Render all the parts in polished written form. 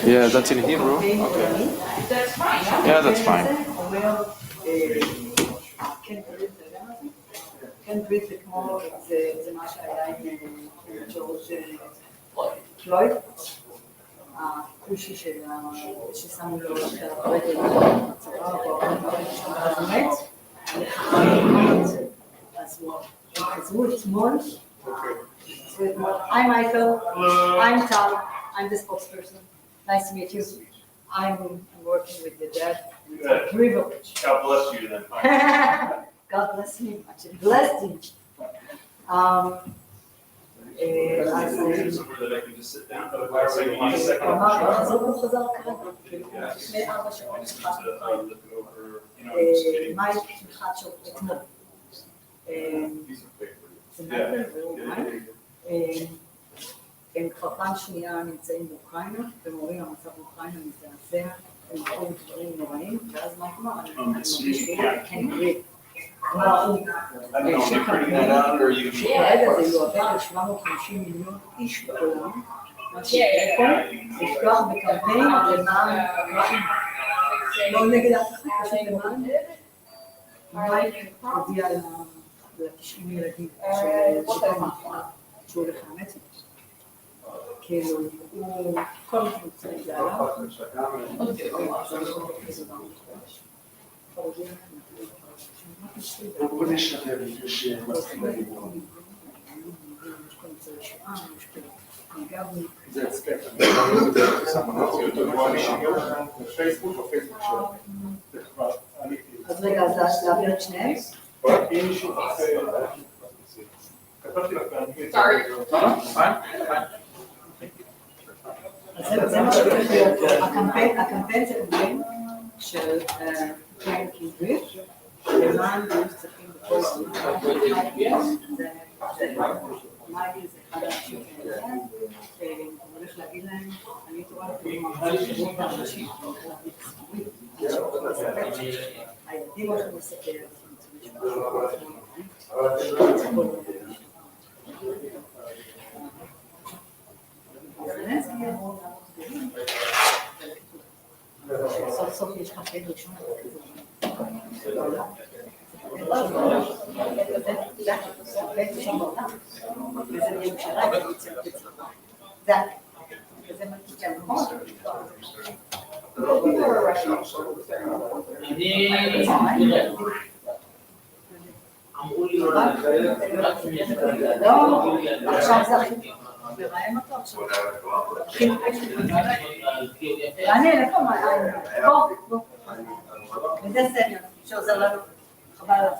Yeah, that's in Hebrew. Okay. That's fine. Yeah, that's fine. כן ברית זה כמו, זה מה שהיה עם ג'ורג' פלויד, הכושי ששמו לו את הרגל בצבא, אז הוא מת, אז הוא חזרו אתמול, I'm Michael, I'm Tal, I'm the spokesperson, nice to meet you, I'm working with the dad, privilege. God bless you then. God bless him, actually blessed him. Somewhere that I can just sit down. הוא חזר כרגע, לפני 4 שעות, מייק תמיכת שעות אתמול. זה מייק והוא מייק. הם כבר פעם שנייה נמצאים באוקראינה, והם אומרים המצב באוקראינה מזעזע, הם קוראים דברים נוראים, ואז מייק אמר, אני מרגיש לי, כן גריט. כרגע זה יועבר ל-750 מיליון איש בעולם, מה שיקרה פה, לפתוח בקמפיין למען, לא נגד אף אחד, פשוט למען, מייק הודיע ל-90 ילדים שהוא הולך לאמץ אותו. כאילו, הוא כל מה שמוצא את זה עליו, בוא נשתתף לפני שמתחיל לדיבור. זה אספקט, פייסבוק או פייסבוק שלו. אז רגע, אז להעביר את שניהם? כתבתי לך באנגלית. אז זה מה שכתוב, הקמפיין זה קמפיין של קינגריץ' למען גיוס כספים בכל סוג. מייק זה אחד האנשים כאלה, הוא הולך להגיד להם, אני תוראה לפעמים שירות באנשים, הילדים הולכים לסקר, סוף סוף יש קמפיין ראשון עכשיו זה הכי מראיין אותו עכשיו מעניין, איפה מעניין? בוא וזה סניון שעוזר לנו חבל עליו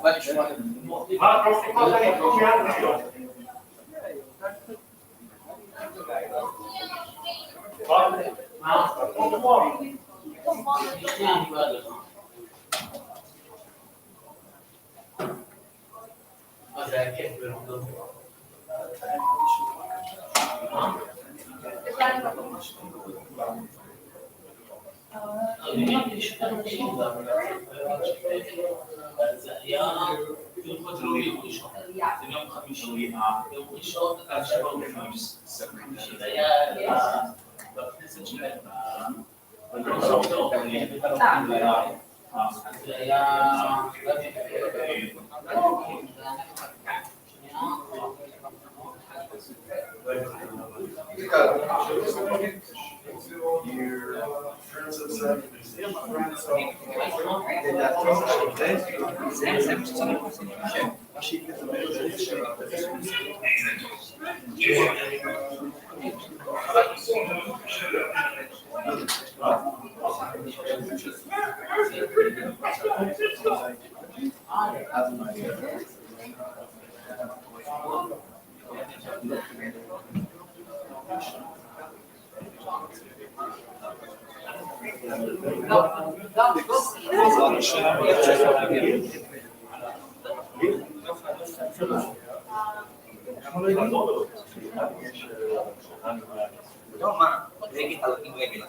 לא, מה? רגל על רגל.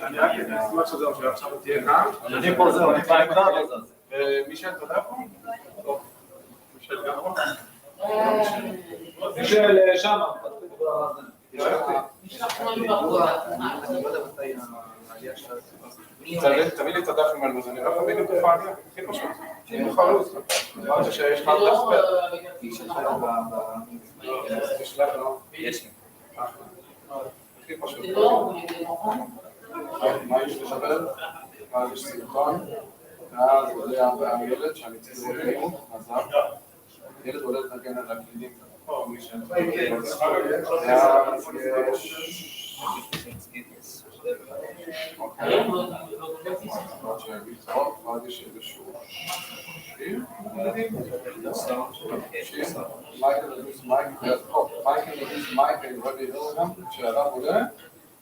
אני רק אשמח שזהו, שעכשיו תהיה כאן. אני פה זהו, אני בא עם דאבל. מישל, אתה יודע פה? טוב. מישל גם פה? מישל שם. תביא לי את הדף עם הלו"ז, אני לא מבין את תופעה, הכי פשוט. אין לך לו"ז. אמרת שיש לך דף בשלב לא? יש לי. הכי פשוט. מה יש לשבר? ואז יש סרטון, ואז עולה הילד שאני צריך לראות, עזב. ילד עולה לנגן על הכלים. ואז יש... אוקיי. ואז יש איזשהו שיר. מייקל רבי הילגם, כשהרב עולה,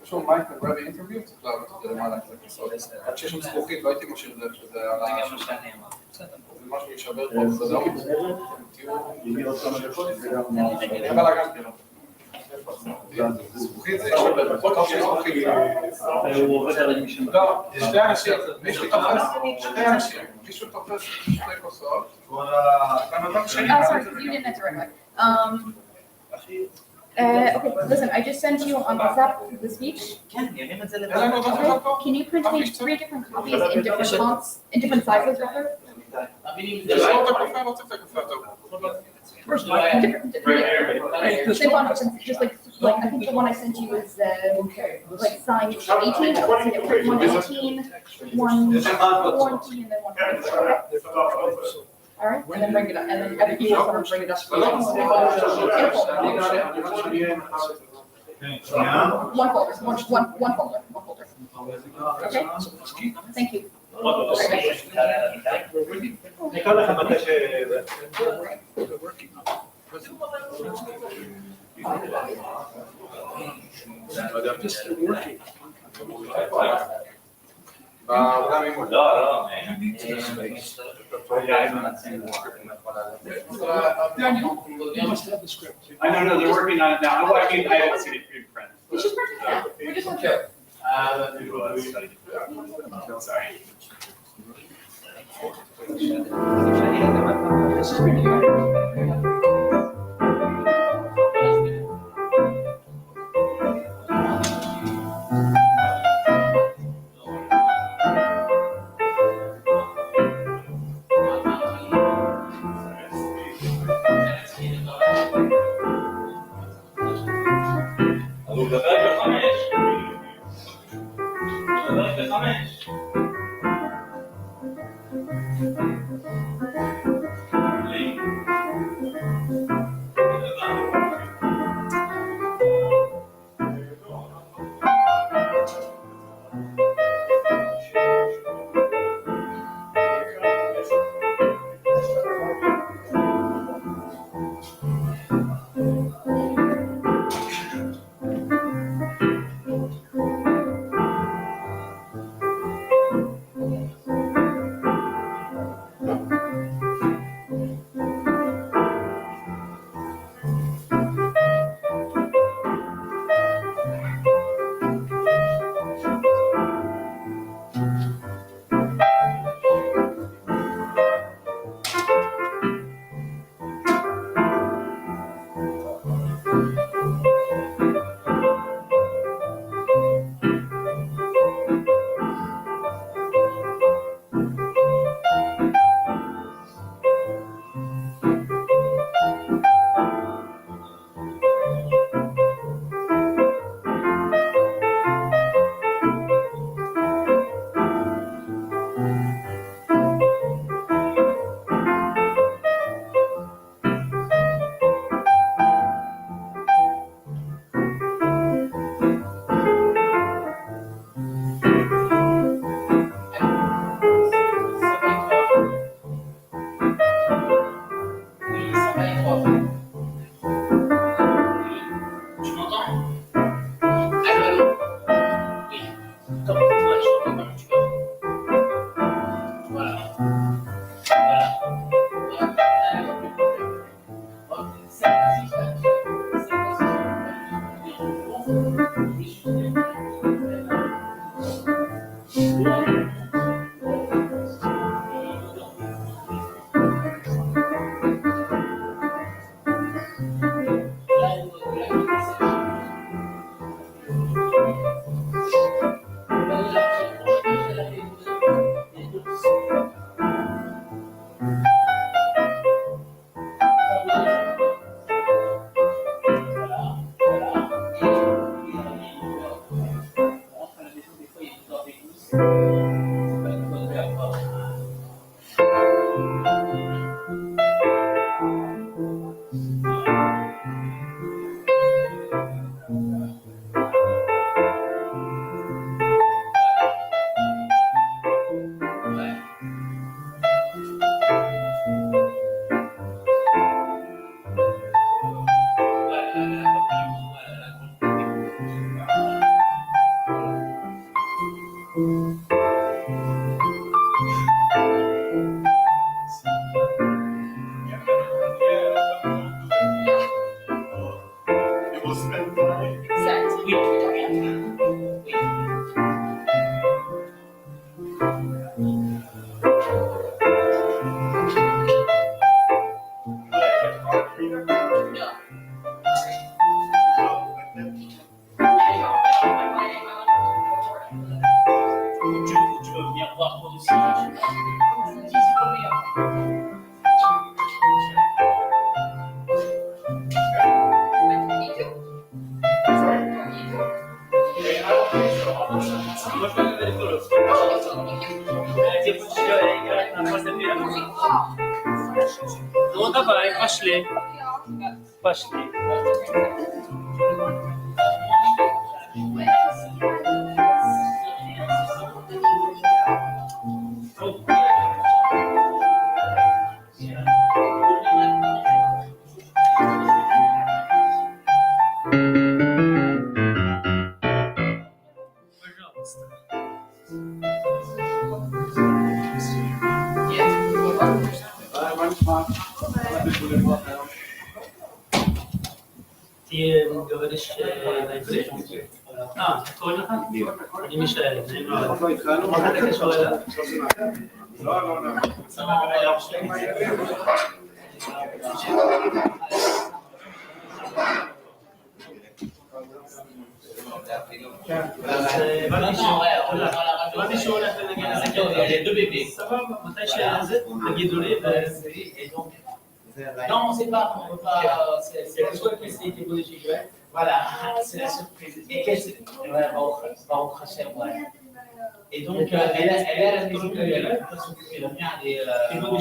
יש לו מייקל רבי אינטרוויו, צריך להראות את זה למעלה קצת כסות. עד שיש שם זכוכית, לא הייתי משאיר את זה, שזה על השולחן. זה משהו יישבר פה, זה לא? תראו, אבל אגב, זכוכית זה יישבר, טוב שיש זכוכית. הוא עובד על המשם. לא, שתי אנשים, מישהו תופס, שתי אנשים, מישהו תופס שתי כוסות. sorry, you didn't answer right away. Okay, listen, I just sent you on WhatsApp the speech. Okay, can you print me 3 different copies in different fonts, in different sizes, rather? יש לו את הקופה, לא צריך את הקופה טוב. Same font, just like I think the one I sent you is like signed 18, so let's say 118, 114, and then 114. All right, and then bring it up, and then other people come and bring it up. One folder, one folder. Okay, thank you. נקרא לך מתי ש... בעבודה מימון. לא. I don't know, they're working on it now. I haven't seen it in print. It's just perfect, yeah, we're just on through it. Sorry. Ну давай, пошли. Пошли. Ты говоришь на иврите? קוראים לך? אני מישאל, נעים מאוד. מה אתה קשור אליו? הבנתי שהוא הולך לנגן איזה סבבה, מתי שזה, תגידו לי Non, on sait pas, on peut pas. c'est la chose qui s'est été politique, ouais. Voilà, c'est la surprise. Et qu'est-ce que. Ouais, Baruch Hashem, ouais. Et donc, elle est à la maison, elle va s'occuper de rien. Et on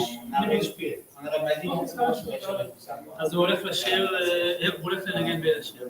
aurait pas dit qu'on se mange sur tout ça. אז הוא הולך לשיר, הוא הולך לנגן בשיר.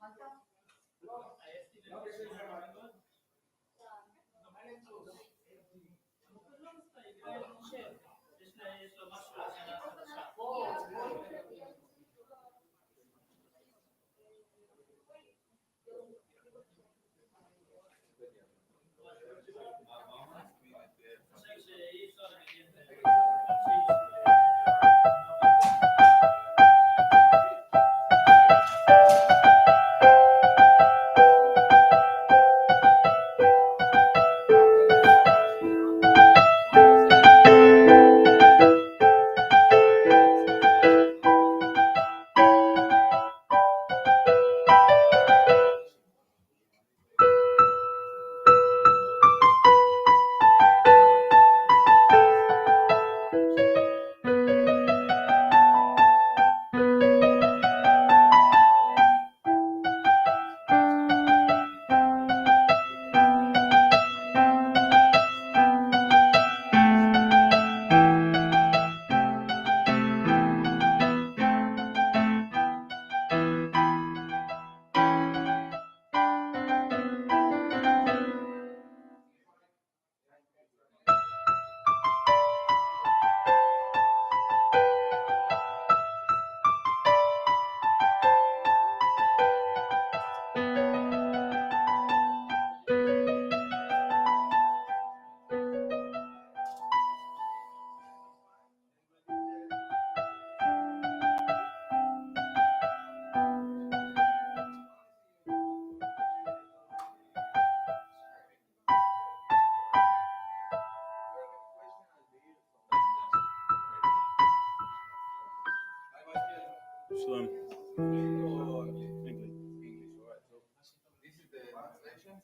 יש לו משהו לשנה החדשה. Shalom. English, all right. So this is the translation.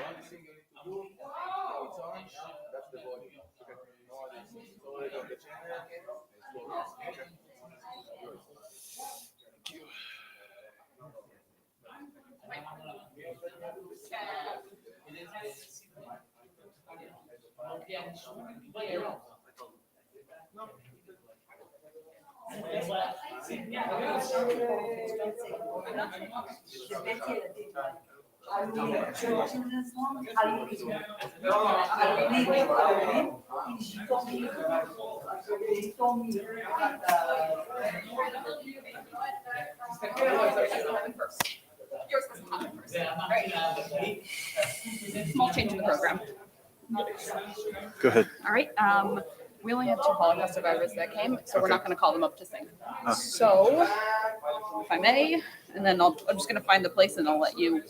One thing you need to do, it's on, that's the volume. Okay. No other thing. It's already on the channel. It's focused. Okay. Yours. Thank you. Yours doesn't happen first. Right. Small change in the program. Go ahead. All right. We only have 2 Holocaust survivors that came, so we're not going to call them up to sing. So, if I may, and then I'm just going to find the place and I'll let you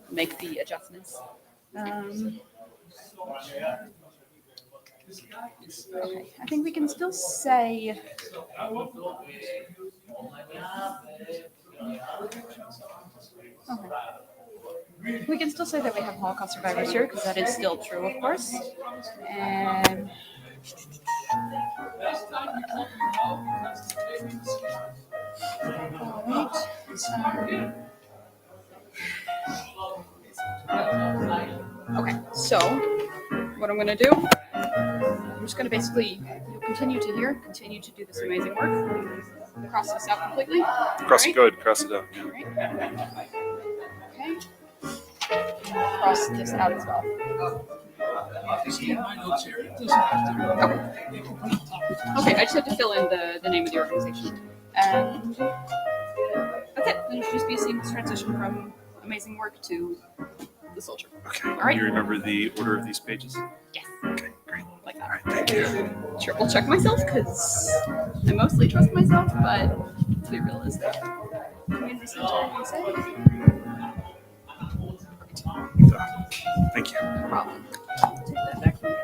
make the adjustments. Okay. I think we can still say. Okay. We can still say that we have Holocaust survivors here because that is still true, of course. And okay, so what I'm going to do, I'm just going to basically continue to hear, continue to do this amazing work. Cross this out completely. Cross it, go ahead, cross it out. Yeah. Okay. Cross this out as well. Okay, I just have to fill in the name of the organization. And that's it. Then it should just be a seamless transition from amazing work to the soldier. Okay. All right. Do you remember the order of these pages? Yes. Okay, great. Like that. All right, thank you. Triple check myself because I mostly trust myself, but to be realistic. Community center, you say? Thank you. No problem. Take that back from you.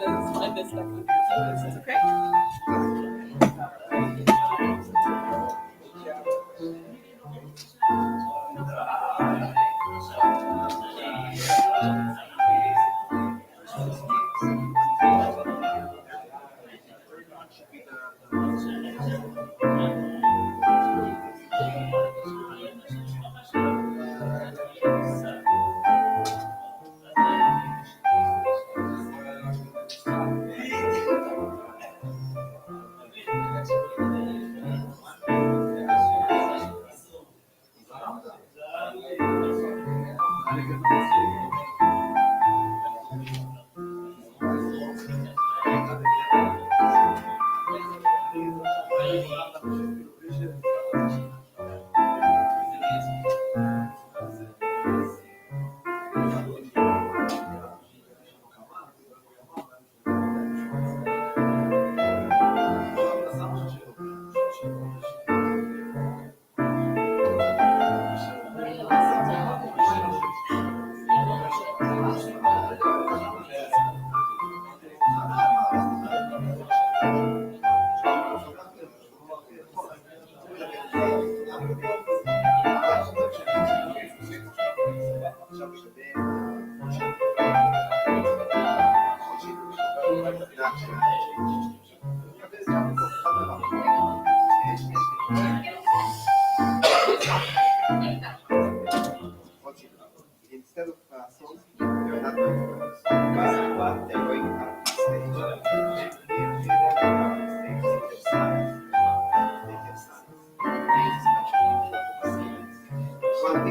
gonna slide this stuff under your photos, okay? Instead of songs, they're not going to focus. But they're going to have the stage. One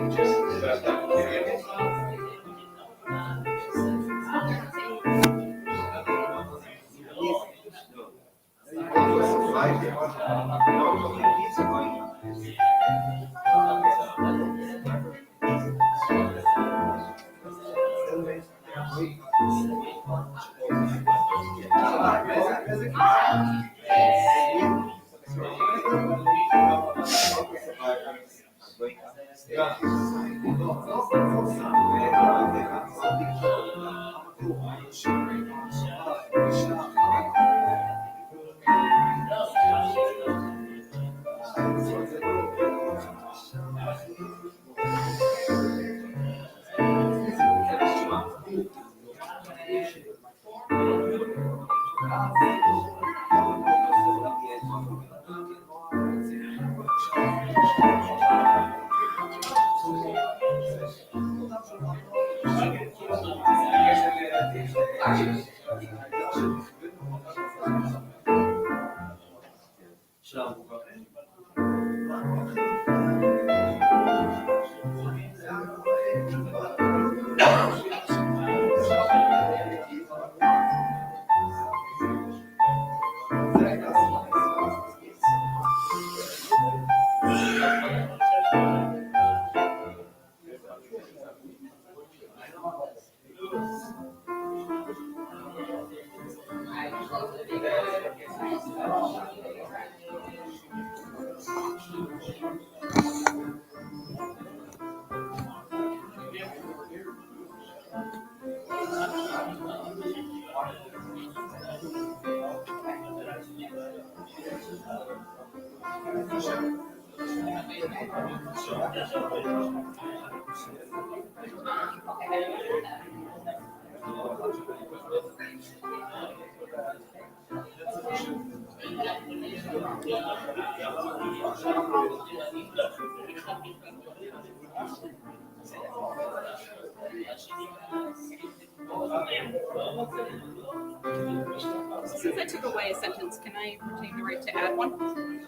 Since I took away a sentence, can I retain the right to add one?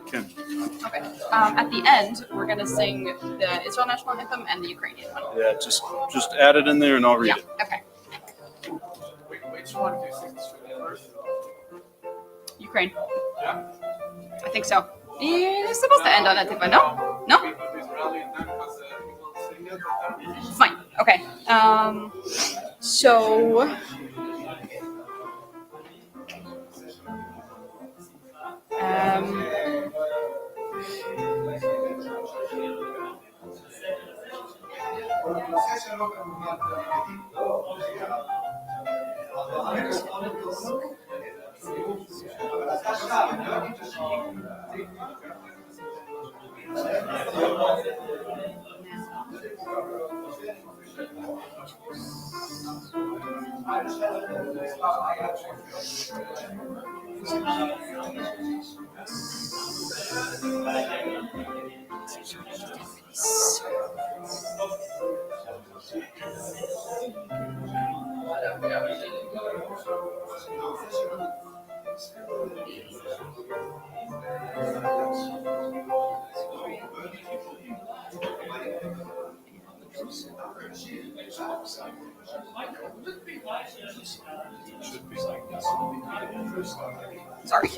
Kim. Okay. At the end, we're gonna sing the Israel national anthem and the Ukrainian one. Yeah, just add it in there and I'll read it. Okay. Which one do you think is first? Ukraine. Yeah. I think so. You're supposed to end on Antigua, no? No? Israeli and then has a equal singer. Fine. Okay. So. הנושא שלו כמובן, אבל אתה שם, אני לא אגיד Sorry.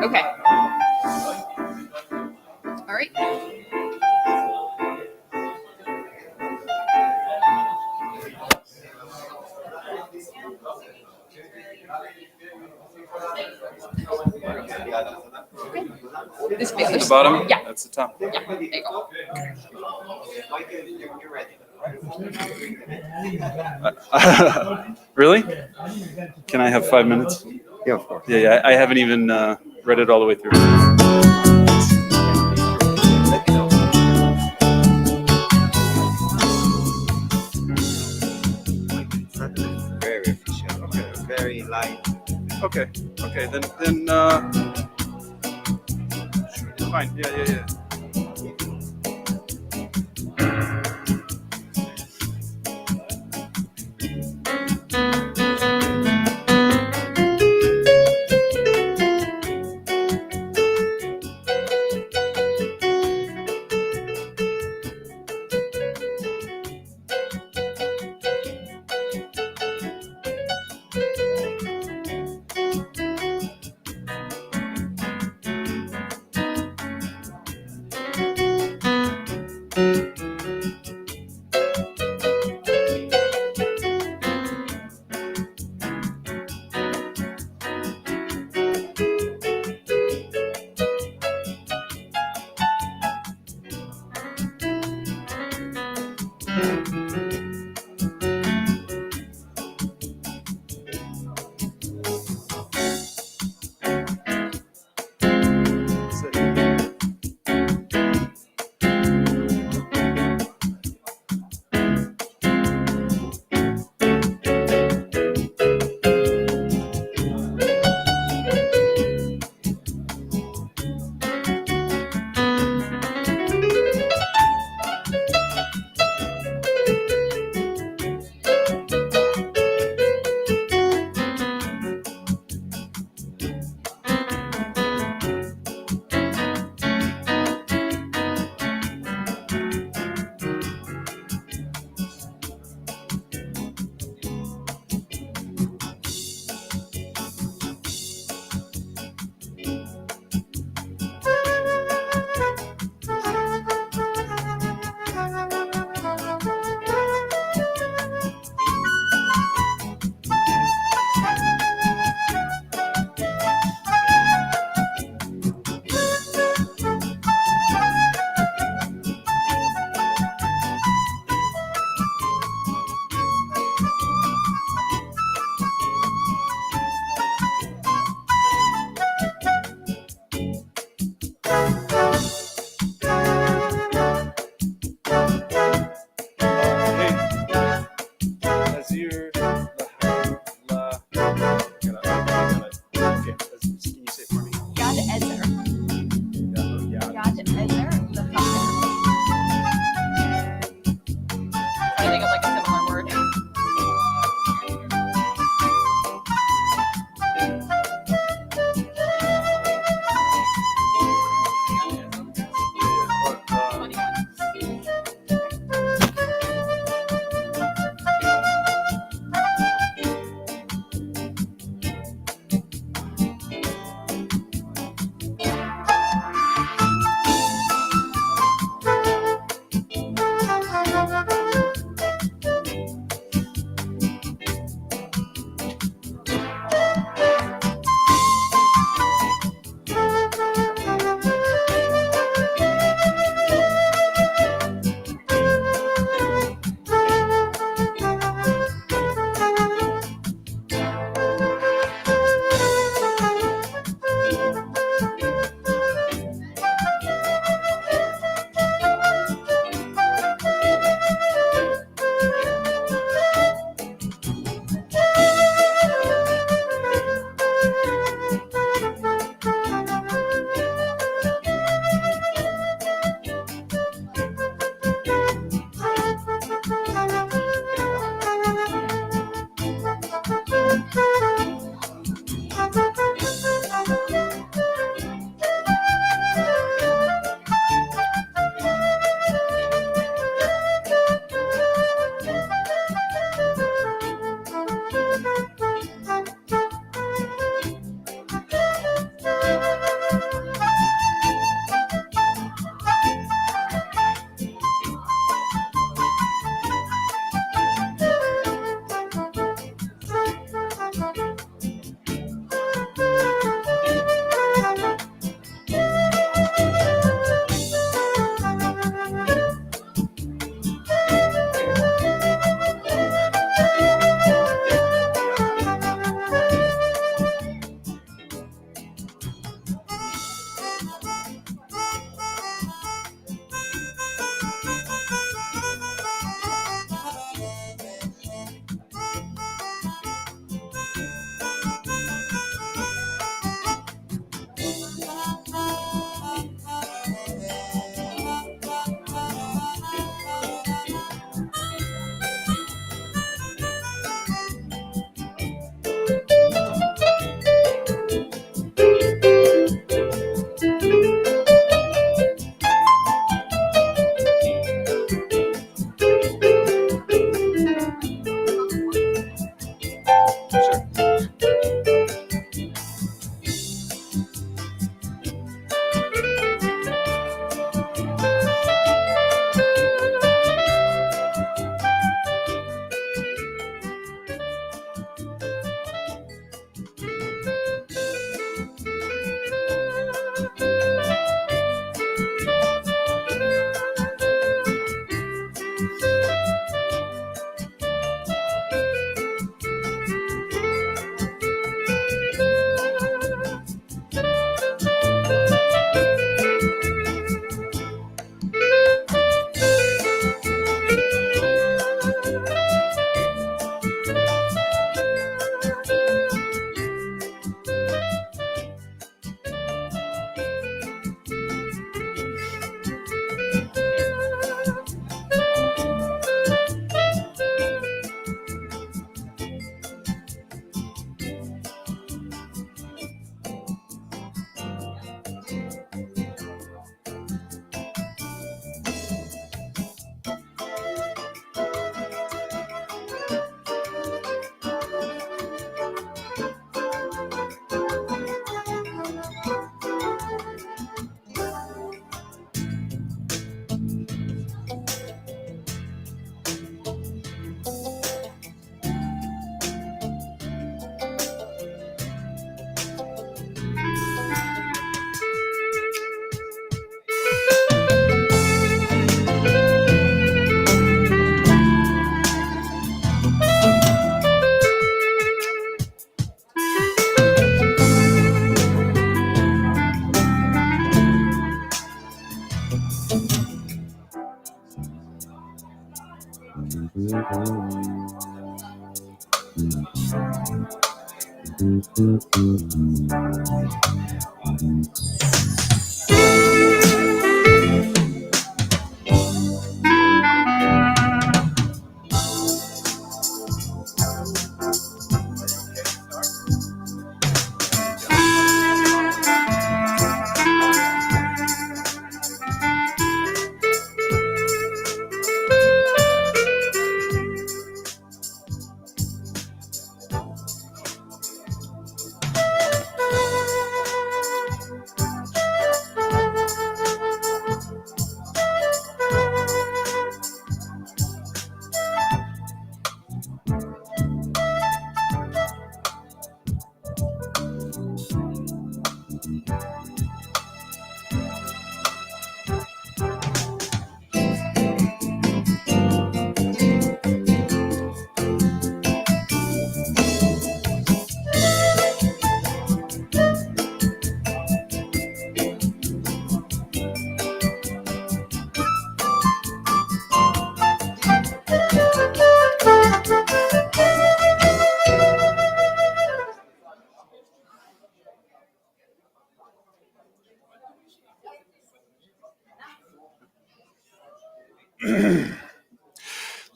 Okay. All right. This At the page. bottom? Yeah. That's the top. Yeah. There you go. Really? Can I have 5 minutes? Yeah, of course. Yeah, I haven't even read it all the way through. It's not very official. Okay. Very light. Okay, then fine. Yeah.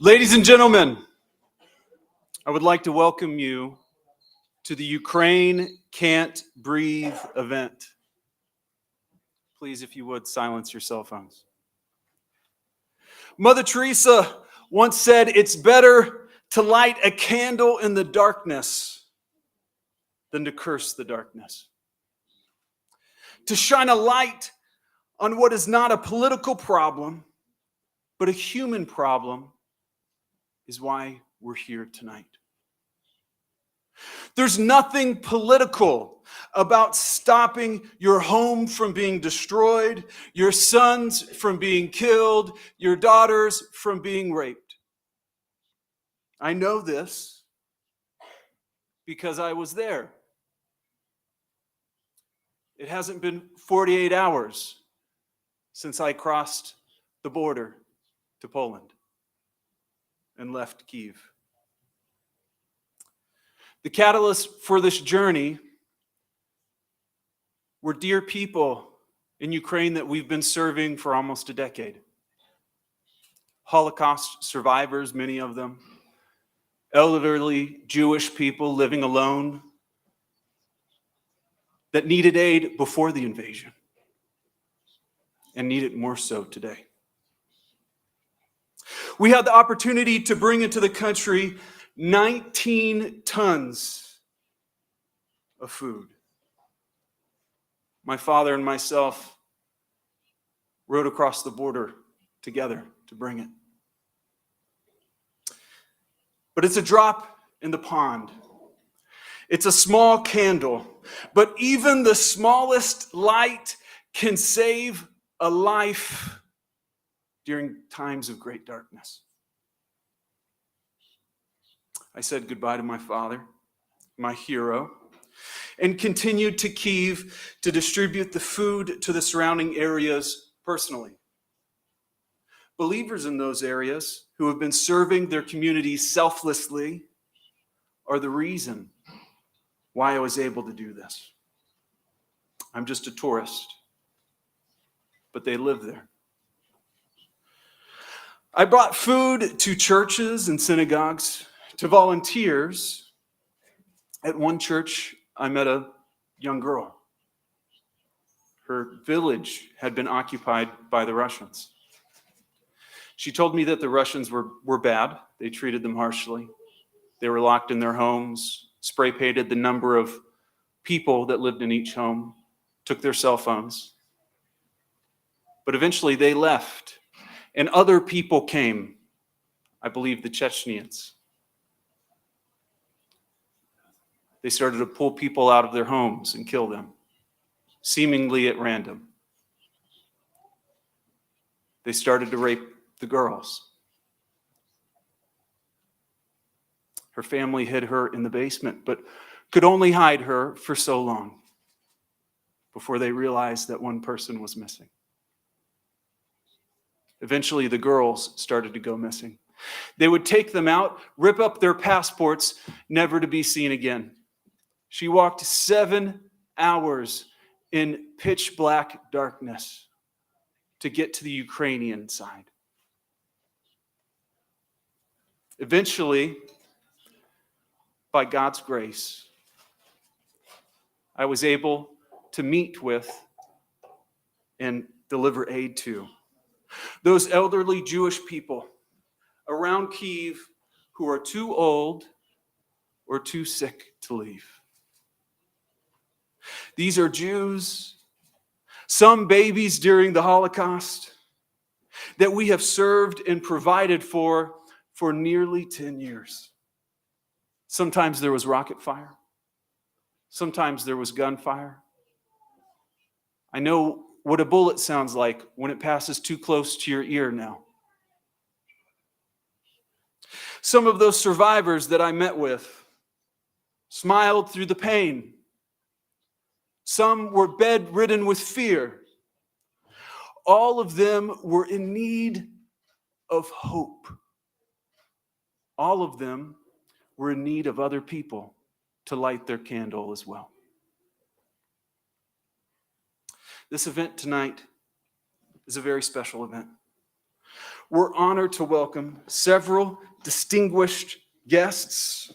Ladies and gentlemen, I would like to welcome you to the Ukraine Can't Breathe event. Please, if you would, silence your cell phones. Mother Teresa once said, "It's better to light a candle in the darkness than to curse the darkness." To shine a light on what is not a political problem, but a human problem, is why we're here tonight. There's nothing political about stopping your home from being destroyed, your sons from being killed, your daughters from being raped. I know this because I was there. It hasn't been 48 hours since I crossed the border to Poland and left Kyiv. The catalyst for this journey were dear people in Ukraine that we've been serving for almost a decade. Holocaust survivors, many of them, elderly Jewish people living alone that needed aid before the invasion and need it more so today. We had the opportunity to bring into the country 19 tons of food. My father and myself rode across the border together to bring it. But it's a drop in the pond. It's a small candle, but even the smallest light can save a life during times of great darkness. I said goodbye to my father, my hero, and continued to Kyiv to distribute the food to the surrounding areas personally. Believers in those areas who have been serving their communities selflessly are the reason why I was able to do this. I'm just a tourist, but they live there. I brought food to churches and synagogues, to volunteers. At one church, I met a young girl. Her village had been occupied by the Russians. She told me that the Russians were bad. They treated them harshly. They were locked in their homes, spray painted the number of people that lived in each home, took their cell phones. But eventually they left, and other people came. I believe the Chechens. They started to pull people out of their homes and kill them, seemingly at random. They started to rape the girls. Her family hid her in the basement, but could only hide her for so long before they realized that one person was missing. Eventually, the girls started to go missing. They would take them out, rip up their passports, never to be seen again. She walked 7 hours in pitch black darkness to get to the Ukrainian side. Eventually, by God's grace, I was able to meet with and deliver aid to those elderly Jewish people around Kyiv who are too old or too sick to leave. These are Jews, some babies during the Holocaust, that we have served and provided for nearly 10 years. Sometimes there was rocket fire. Sometimes there was gunfire. I know what a bullet sounds like when it passes too close to your ear now. Some of those survivors that I met with smiled through the pain. Some were bedridden with fear. All of them were in need of hope. All of them were in need of other people to light their candle as well. This event tonight is a very special event. We're honored to welcome several distinguished guests.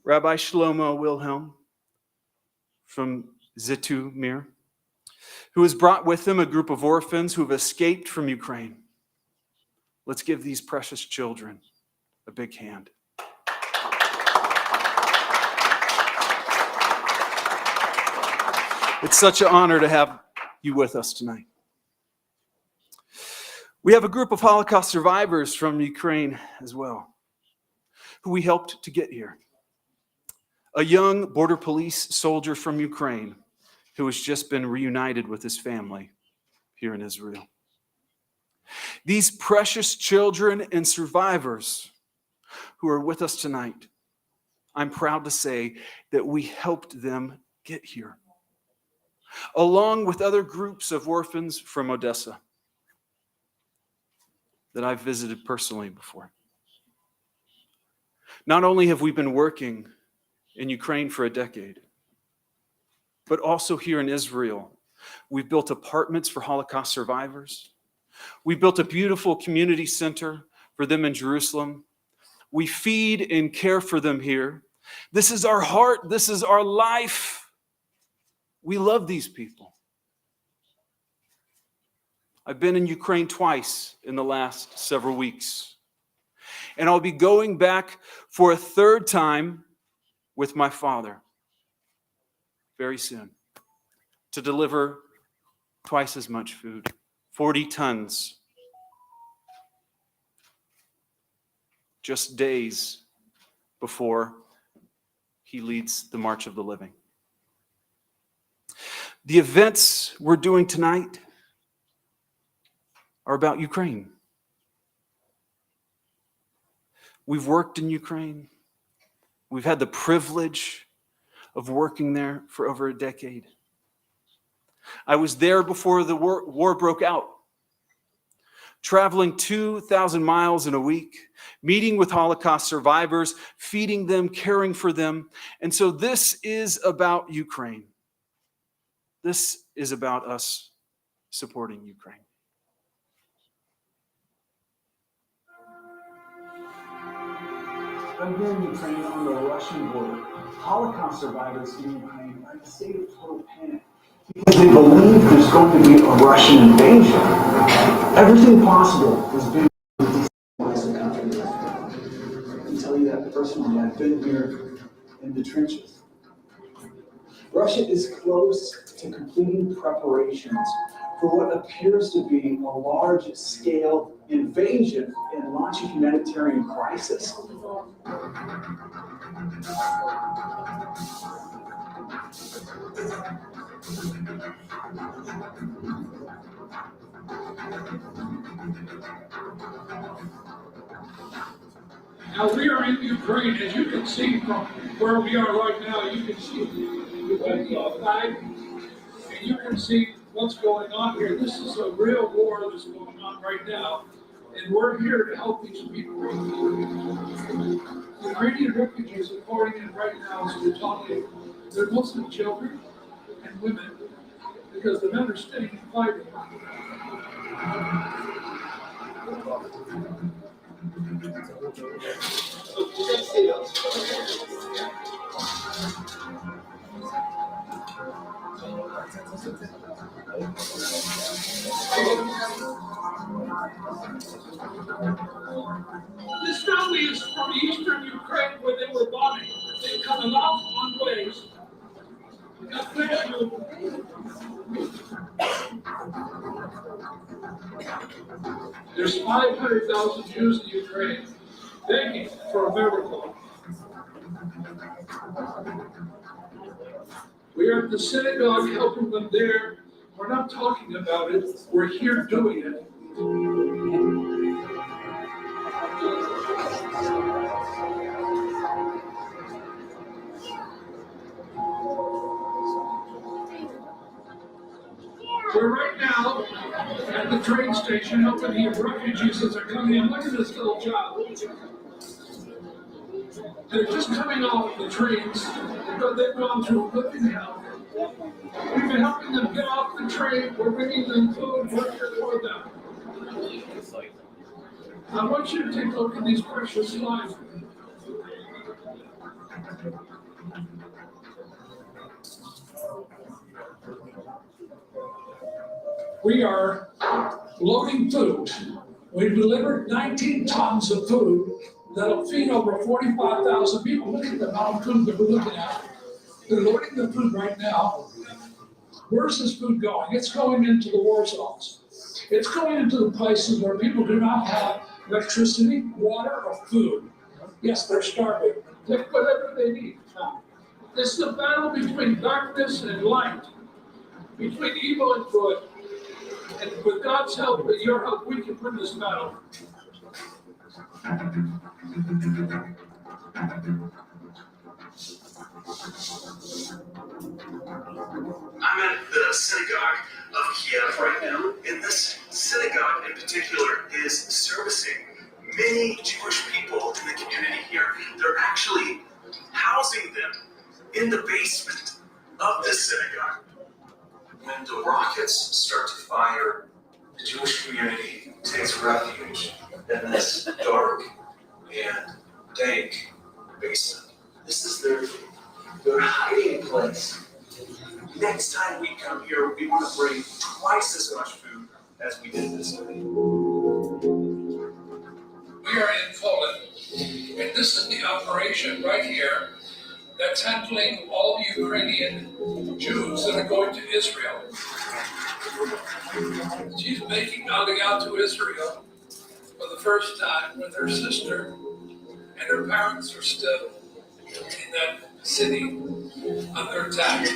Rabbi Shlomo Wilhelm from Zhitomi, who has brought with him a group of orphans who have escaped from Ukraine. Let's give these precious children a big hand. It's such an honor to have you with us tonight. We have a group of Holocaust survivors from Ukraine as well, who we helped to get here. A young border police soldier from Ukraine who has just been reunited with his family here in Israel. These precious children and survivors who are with us tonight, I'm proud to say that we helped them get here, along with other groups of orphans from Odessa that I've visited personally before. Not only have we been working in Ukraine for a decade, but also here in Israel. We've built apartments for Holocaust survivors. We built a beautiful community center for them in Jerusalem. We feed and care for them here. This is our heart. This is our life. We love these people. I've been in Ukraine twice in the last several weeks. And I'll be going back for a third time with my father very soon to deliver twice as much food, 40 tons, just days before he leads the March of the Living. The events we're doing tonight are about Ukraine. We've worked in Ukraine. We've had the privilege of working there for over a decade. I was there before the war broke out, traveling 2,000 miles in a week, meeting with Holocaust survivors, feeding them, caring for them. And so this is about Ukraine. This is about us supporting Ukraine. I'm here in Ukraine on the Russian border. Holocaust survivors in Ukraine are in a state of total panic because they believe there's going to be a Russian invasion. Everything possible has been to destabilize the country. I can tell you that personally. I've been here in the trenches. Russia is close to completing preparations for what appears to be a large-scale invasion and launch a humanitarian crisis. Now we are in Ukraine, as you can see from where we are right now. You can see the flag, and you can see what's going on here. This is a real war that's going on right now. And we're here to help these people. Ukrainian refugees are pouring in right now, as we're talking. They're mostly children and women, because the men are staying and fighting. This family is from eastern Ukraine where they were bombing. They come a long ways. God bless you. There's 500,000 Jews in Ukraine begging for a miracle. We are at the synagogue helping them there. We're not talking about it. We're here doing it. We're right now at the train station helping the refugees as they're coming in. Look at this little child. They're just coming off the trains because they've gone through living hell. We've been helping them get off the train. We're bringing them food. We're here for them. I want you to take a look at these precious lives. We are loading food. We've delivered 19 tons of food that'll feed over 45,000 people. Look at the amount of food that we're looking at. They're loading the food right now. Where's this food going? It's going into the war zones. It's going into the places where people do not have electricity, water, or food. Yes, they're starving. Take whatever they need. This is a battle between darkness and light, between evil and good. And with God's help, with your help, we can win this battle. I'm at the synagogue of Kiev right now, and this synagogue in particular is servicing many Jewish people in the community here. They're actually housing them in the basement of this synagogue. When the rockets start to fire, the Jewish community takes refuge in this dark and dank basement. This is their hiding place. Next time we come here, we want to bring twice as much food as we did this week. We are in Poland, and this is the operation right here that's handling all the Ukrainian Jews that are going to Israel. She's making out to Israel for the first time with her sister, and her parents are still in that city under attack.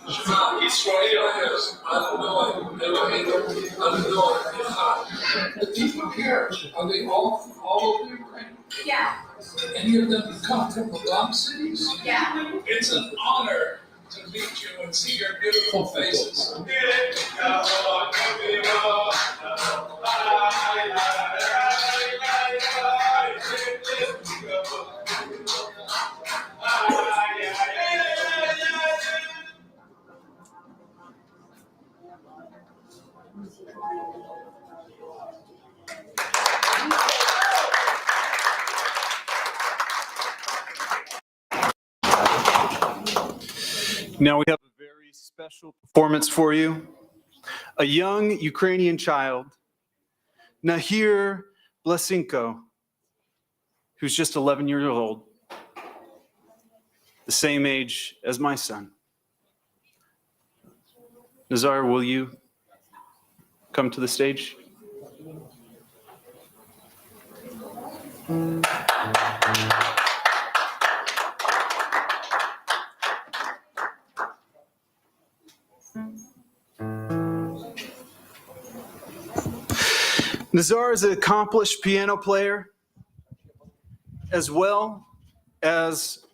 Shema Yisrael, Adonai Eloheinu, Adonai Echad. The people here, are they all over Ukraine? Yeah. Any of them come from the bomb cities? Yeah. It's an honor to meet you and see your beautiful faces. Now we have a very special performance for you. A young Ukrainian child, Nahir Blesinko, who's just 11 years old, the same age as my son. Nazar, will you come to the stage? Nazar is an accomplished piano player, as well as,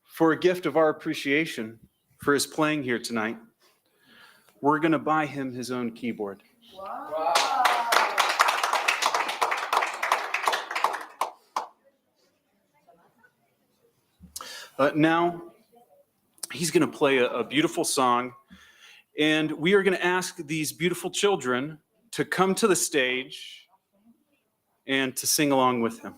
for a gift of our appreciation for his playing here tonight, we're going to buy him his own keyboard. Wow. Now, he's going to play a beautiful song, and we are going to ask these beautiful children to come to the stage and to sing along with him.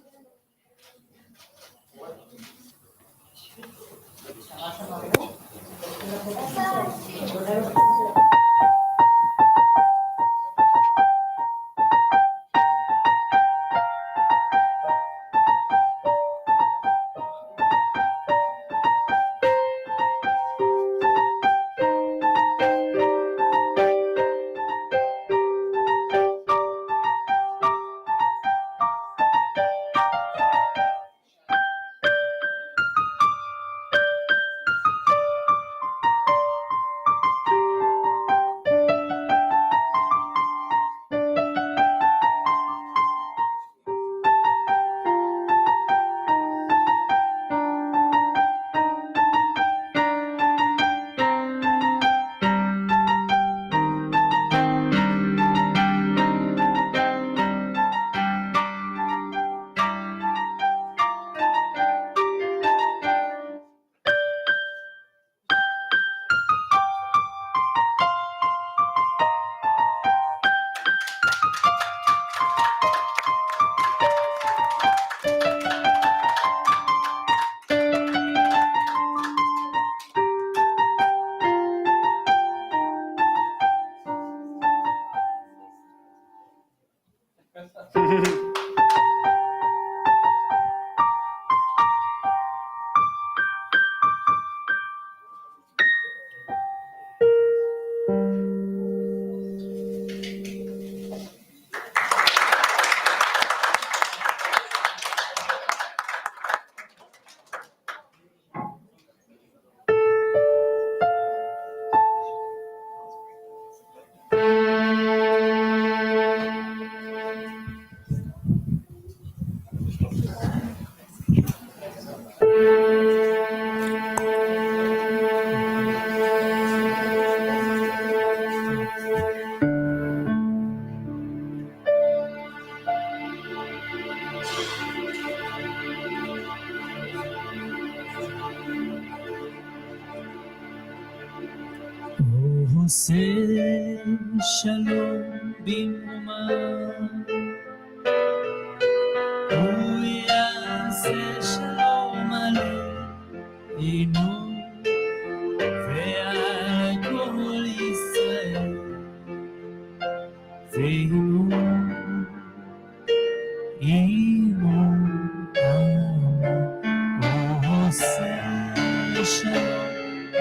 עושה שלום במרומה, הוא יעשה שלום עלינו ועל כל ישראל, ועמו עמו הוא עושה שלום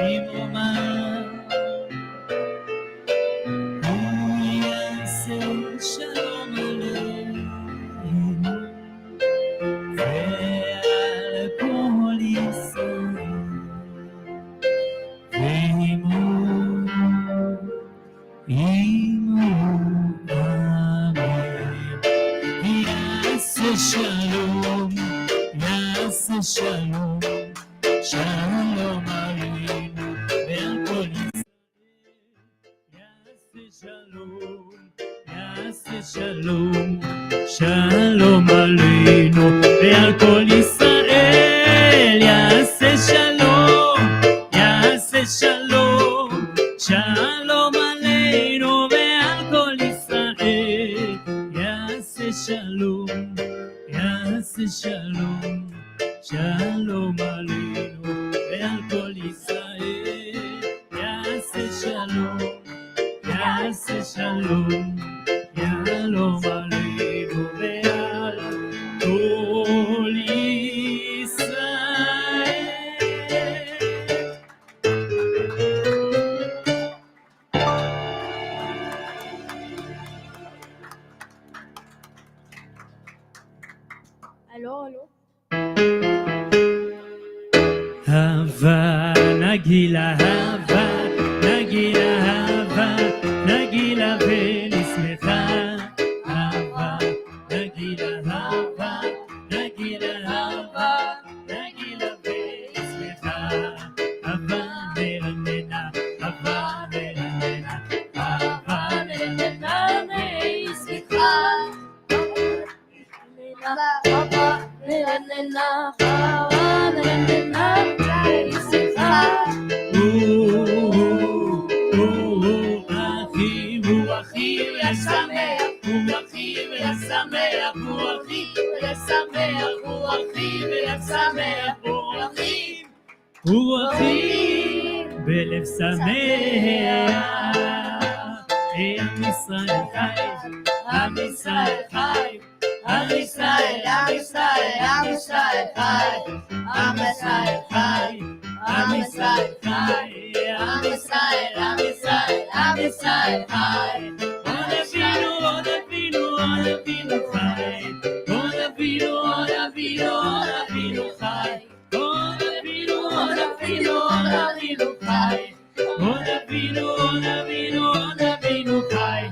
במרומה, שלום עלינו ועל כל ישראל, ועמו אמן. יעשה שלום, יעשה שלום, שלום עלינו ועל כל ישראל, יעשה שלום, שלום עלינו ועל כל ישראל, יעשה שלום, יעשה שלום, שלום עלינו ועל כל ישראל, יעשה שלום, יעשה שלום, שלום עלינו ועל כל ישראל, יעשה שלום, יעשה שלום, שלום עלינו ועל כל ישראל. אלו. הווה נגילה, הווה נגילה, הווה נגילה ונשמחה, הווה נגילה, הווה נגילה, הווה נגילה ונשמחה, הווה נרננה, הווה נרננה, הווה נרננה ונשמחה, הווה נרננה, הווה נרננה פורחים בלב שמח, פורחים פורחים בלב שמח. עם ישראל חי, עם ישראל חי, עם ישראל, עם ישראל, עם ישראל חי, עם ישראל חי, עם ישראל חי, עם ישראל, עם ישראל, עם ישראל חי. עוד אבינו, עוד אבינו, עוד אבינו חי, עוד אבינו, עוד אבינו, עוד אבינו חי, עוד אבינו, עוד אבינו, עוד אבינו חי, עוד אבינו, עוד אבינו, עוד אבינו חי.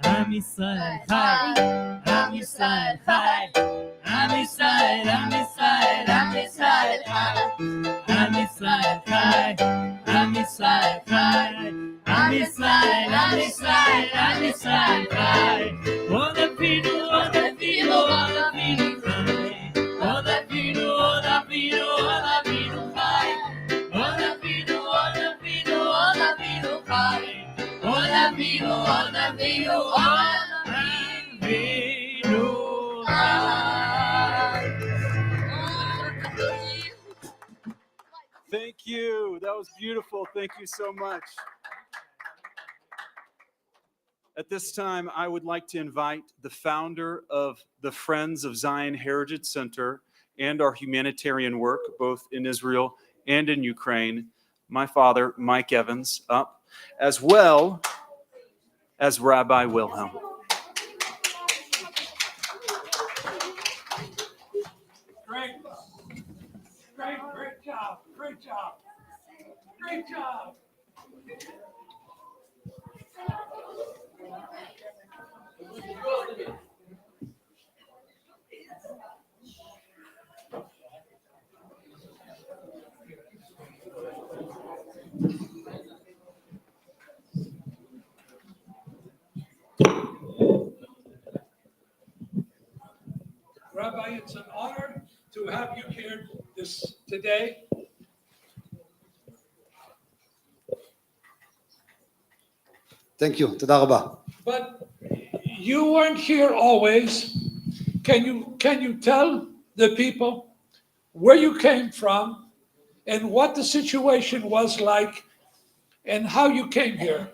עם ישראל חי, עם ישראל חי, עם ישראל, עם ישראל, עם ישראל חי, עם ישראל חי, עם ישראל חי, עם ישראל, עם ישראל, עם ישראל חי. עוד אבינו, עוד אבינו, עוד אבינו חי, עוד אבינו, עוד אבינו, עוד אבינו חי, עוד אבינו, עוד אבינו, עוד אבינו חי, עוד אבינו, עוד אבינו, עוד אבינו חי. Thank you. That was beautiful. Thank you so much. At this time, I would like to invite the founder of the Friends of Zion Heritage Center and our humanitarian work, both in Israel and in Ukraine, my father, Mike Evans, up, as well as Rabbi Wilhelm. Great job, great job, great job. Rabbi, it's an honor to have you here today. Thank you. תודה רבה. But you weren't here always. Can you tell the people where you came from and what the situation was like and how you came here?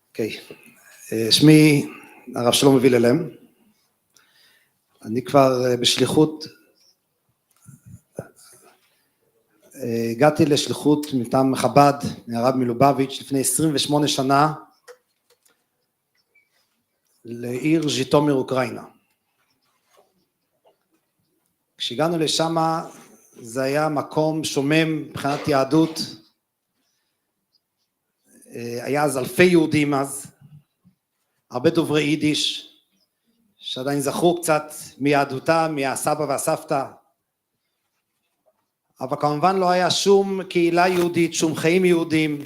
אוקיי, שמי הרב שלום וילהלם, אני כבר בשליחות, הגעתי לשליחות מטעם חב"ד מהרב מלובביץ' לפני 28 שנה לעיר ז'יטומי אוקראינה. כשהגענו לשם זה היה מקום שומם מבחינת יהדות, היה אז אלפי יהודים אז, הרבה דוברי יידיש, שעדיין זכרו קצת מיהדותם, מהסבא והסבתא, אבל כמובן לא היה שום קהילה יהודית, שום חיים יהודים,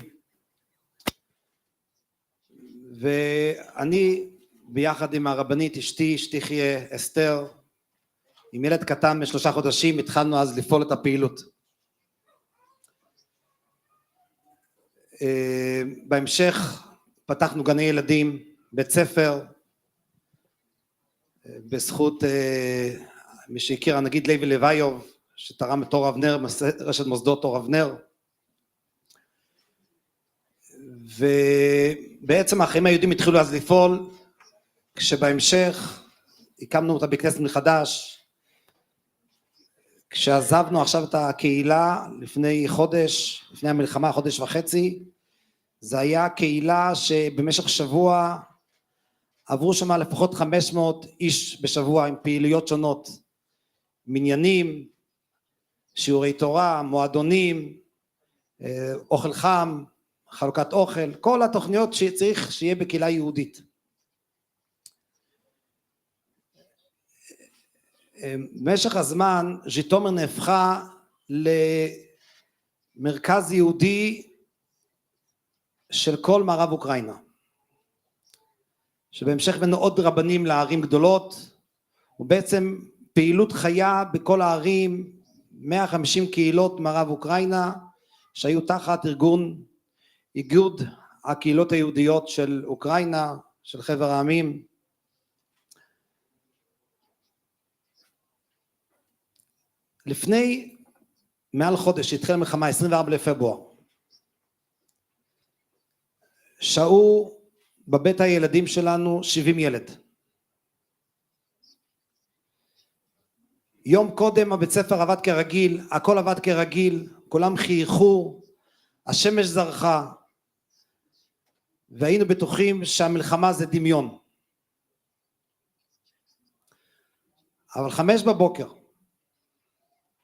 ואני ביחד עם הרבנית אשתי, שתחיה אסתר, עם ילד קטן ב3 חודשים, התחלנו אז לפעול את הפעילות. בהמשך פתחנו גני ילדים, בית ספר, בזכות מי שהכיר הנגיד לוי לויוב, שתרם את אור אבנר, רשת מוסדות אור אבנר, ובעצם החיים היהודים התחילו אז לפעול, כשבהמשך הקמנו את הבית כנסת מחדש, כשעזבנו עכשיו את הקהילה לפני חודש, לפני המלחמה, חודש וחצי, זה היה קהילה שבמשך שבוע עברו שם לפחות 500 איש בשבוע עם פעילויות שונות, מניינים, שיעורי תורה, מועדונים, אוכל חם, חלוקת אוכל, כל התוכניות שצריך שיהיה בקהילה יהודית. במשך הזמן ז'יטומיר נהפכה למרכז יהודי של כל מערב אוקראינה, שבהמשך הבאנו עוד רבנים לערים גדולות, ובעצם פעילות חיה בכל הערים, 150 קהילות מערב אוקראינה שהיו תחת ארגון איגוד הקהילות היהודיות של אוקראינה, של חבר העמים. לפני מעל חודש שהתחילה המלחמה, 24 לפברואר, שהו בבית הילדים שלנו 70 ילד. יום קודם הבית ספר עבד כרגיל, הכל עבד כרגיל, כולם חייכו, השמש זרחה, והיינו בטוחים שהמלחמה זה דמיון. אבל 5 בבוקר,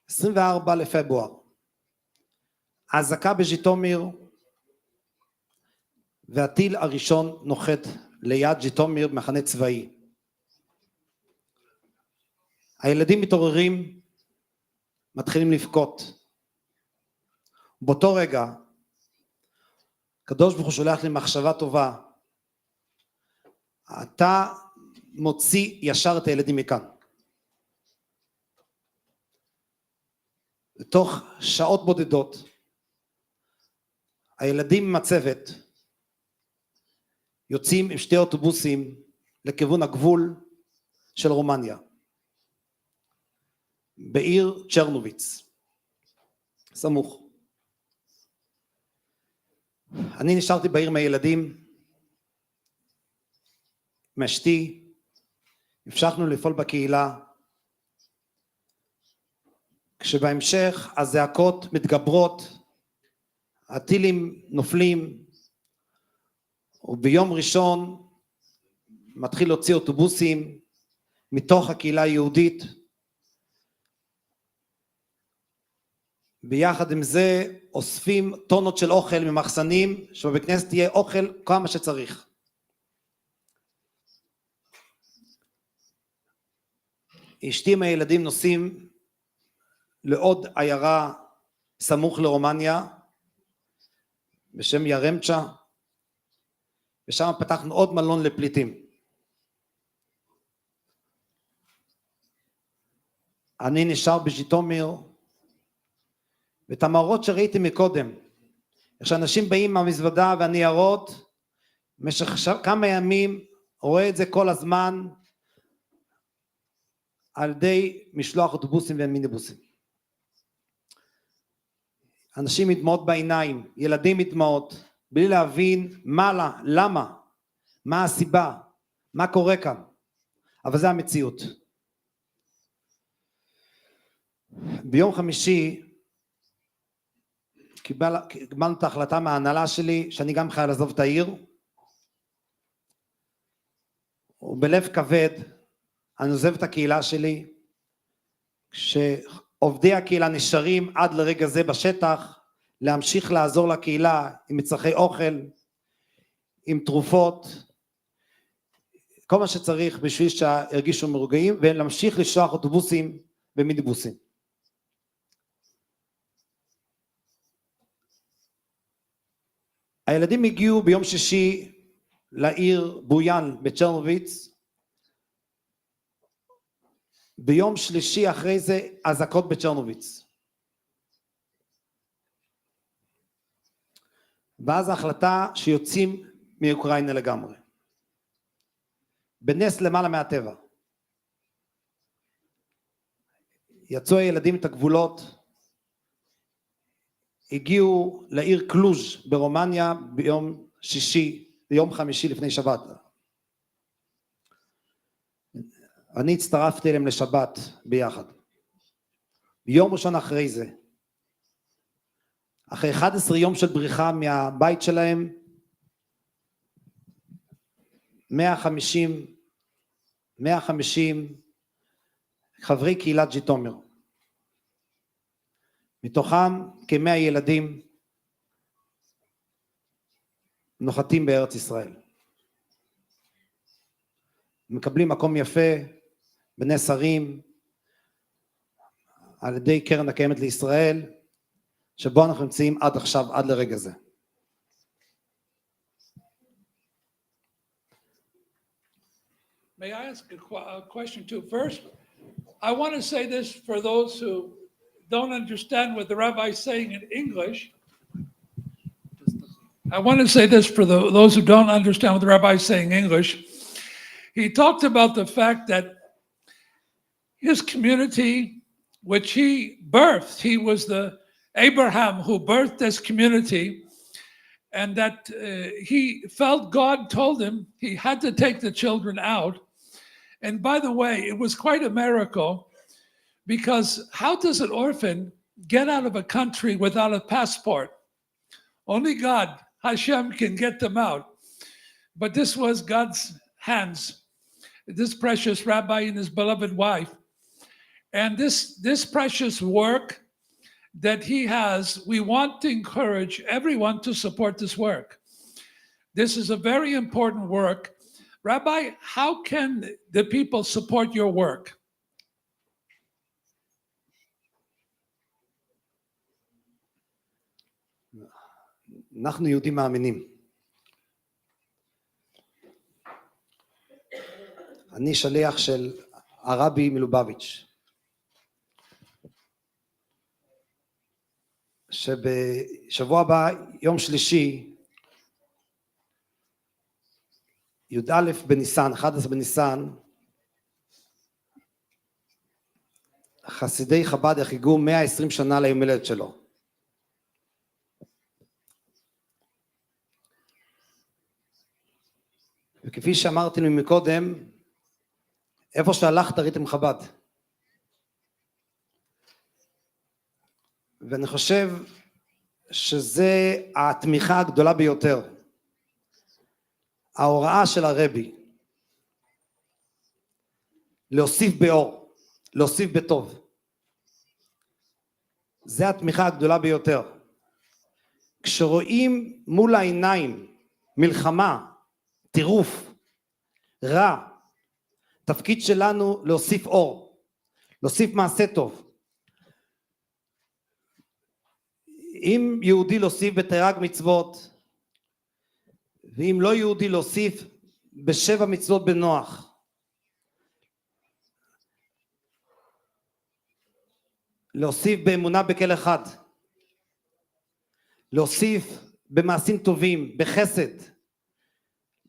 24 לפברואר, האזעקה בז'יטומיר, והטיל הראשון נוחת ליד ז'יטומיר, מחנה צבאי. הילדים מתעוררים, מתחילים לבכות. באותו רגע, הקדוש ברוך הוא שולח לי מחשבה טובה, אתה מוציא ישר את הילדים מכאן. בתוך שעות בודדות, הילדים עם הצוות יוצאים עם 2 אוטובוסים לכיוון הגבול של רומניה, בעיר צ'רנוביץ, סמוך. אני נשארתי בעיר מהילדים, מאשתי, המשכנו לפעול בקהילה, כשבהמשך הזעקות מתגברות, הטילים נופלים, וביום ראשון מתחיל להוציא אוטובוסים מתוך הקהילה היהודית. ביחד עם זה אוספים טונות של אוכל ממחסנים, שבבית כנסת יהיה אוכל כמה שצריך. אשתי עם הילדים נוסעים לעוד עיירה סמוך לרומניה, בשם ירמצ'ה, ושם פתחנו עוד מלון לפליטים. אני נשאר בז'יטומיר, ואת המראות שראיתי מקודם, איך שאנשים באים מהמזוודה והניירות, במשך כמה ימים, רואה את זה כל הזמן, על ידי משלוח אוטובוסים ומיניבוסים. אנשים עם דמעות בעיניים, ילדים עם דמעות, בלי להבין למה, מה הסיבה, מה קורה כאן, אבל זה המציאות. ביום חמישי, קיבלנו את ההחלטה מההנהלה שלי, שאני גם חייב לעזוב את העיר, ובלב כבד, אני עוזב את הקהילה שלי, כשעובדי הקהילה נשארים עד לרגע זה בשטח, להמשיך לעזור לקהילה עם מצרכי אוכל, עם תרופות, כל מה שצריך בשביל שהרגישו מרוגעים, ולהמשיך לשלוח אוטובוסים ומיניבוסים. הילדים הגיעו ביום שישי לעיר בויאן בצ'רנוביץ, ביום שלישי אחרי זה אזעקות בצ'רנוביץ. ואז ההחלטה שיוצאים מאוקראינה לגמרי. בנס למעלה מהטבע. יצאו הילדים את הגבולות, הגיעו לעיר קלוז' ברומניה ביום חמישי לפני שבת. אני הצטרפתי אליהם לשבת ביחד. ביום ראשון אחרי זה, אחרי 11 יום של בריחה מהבית שלהם, 150 חברי קהילת ז'יטומיר. מתוכם כ100 ילדים נוחתים בארץ ישראל. מקבלים מקום יפה בנס הרים על ידי קרן הקיימת לישראל, שבו אנחנו נמצאים עד עכשיו, עד לרגע זה. May I ask a question too? First, I want to say this for those who don't understand what the rabbi is saying in English. I want to say this for those who don't understand what the rabbi is saying in English. He talked about the fact that his community, which he birthed, he was the Abraham who birthed this community, and that he felt God told him he had to take the children out. And by the way, it was quite a miracle, because how does an orphan get out of a country without a passport? Only God, Hashem, can get them out. But this was God's hands, this precious rabbi and his beloved wife. And this precious work that he has, we want to encourage everyone to support this work. This is a very important work. Rabbi, how can the people support your work? אנחנו יהודים מאמינים. אני שליח של הרבי מלובביץ', שבשבוע הבא, יום שלישי, י"א בניסן, 11 בניסן, חסידי חב"ד יחגגו 120 שנה ליום הולדת שלו. וכפי שאמרתי מקודם, איפה שהלכת ראיתם חב"ד. ואני חושב שזה התמיכה הגדולה ביותר. ההוראה של הרבי, להוסיף באור, להוסיף בטוב. זה התמיכה הגדולה ביותר. כשרואים מול העיניים מלחמה, טירוף, רע, תפקיד שלנו להוסיף אור, להוסיף מעשה טוב. אם יהודי להוסיף בתרי"ג מצוות, ואם לא יהודי להוסיף ב7 מצוות בנוח. להוסיף באמונה בכל אחד. להוסיף במעשים טובים, בחסד.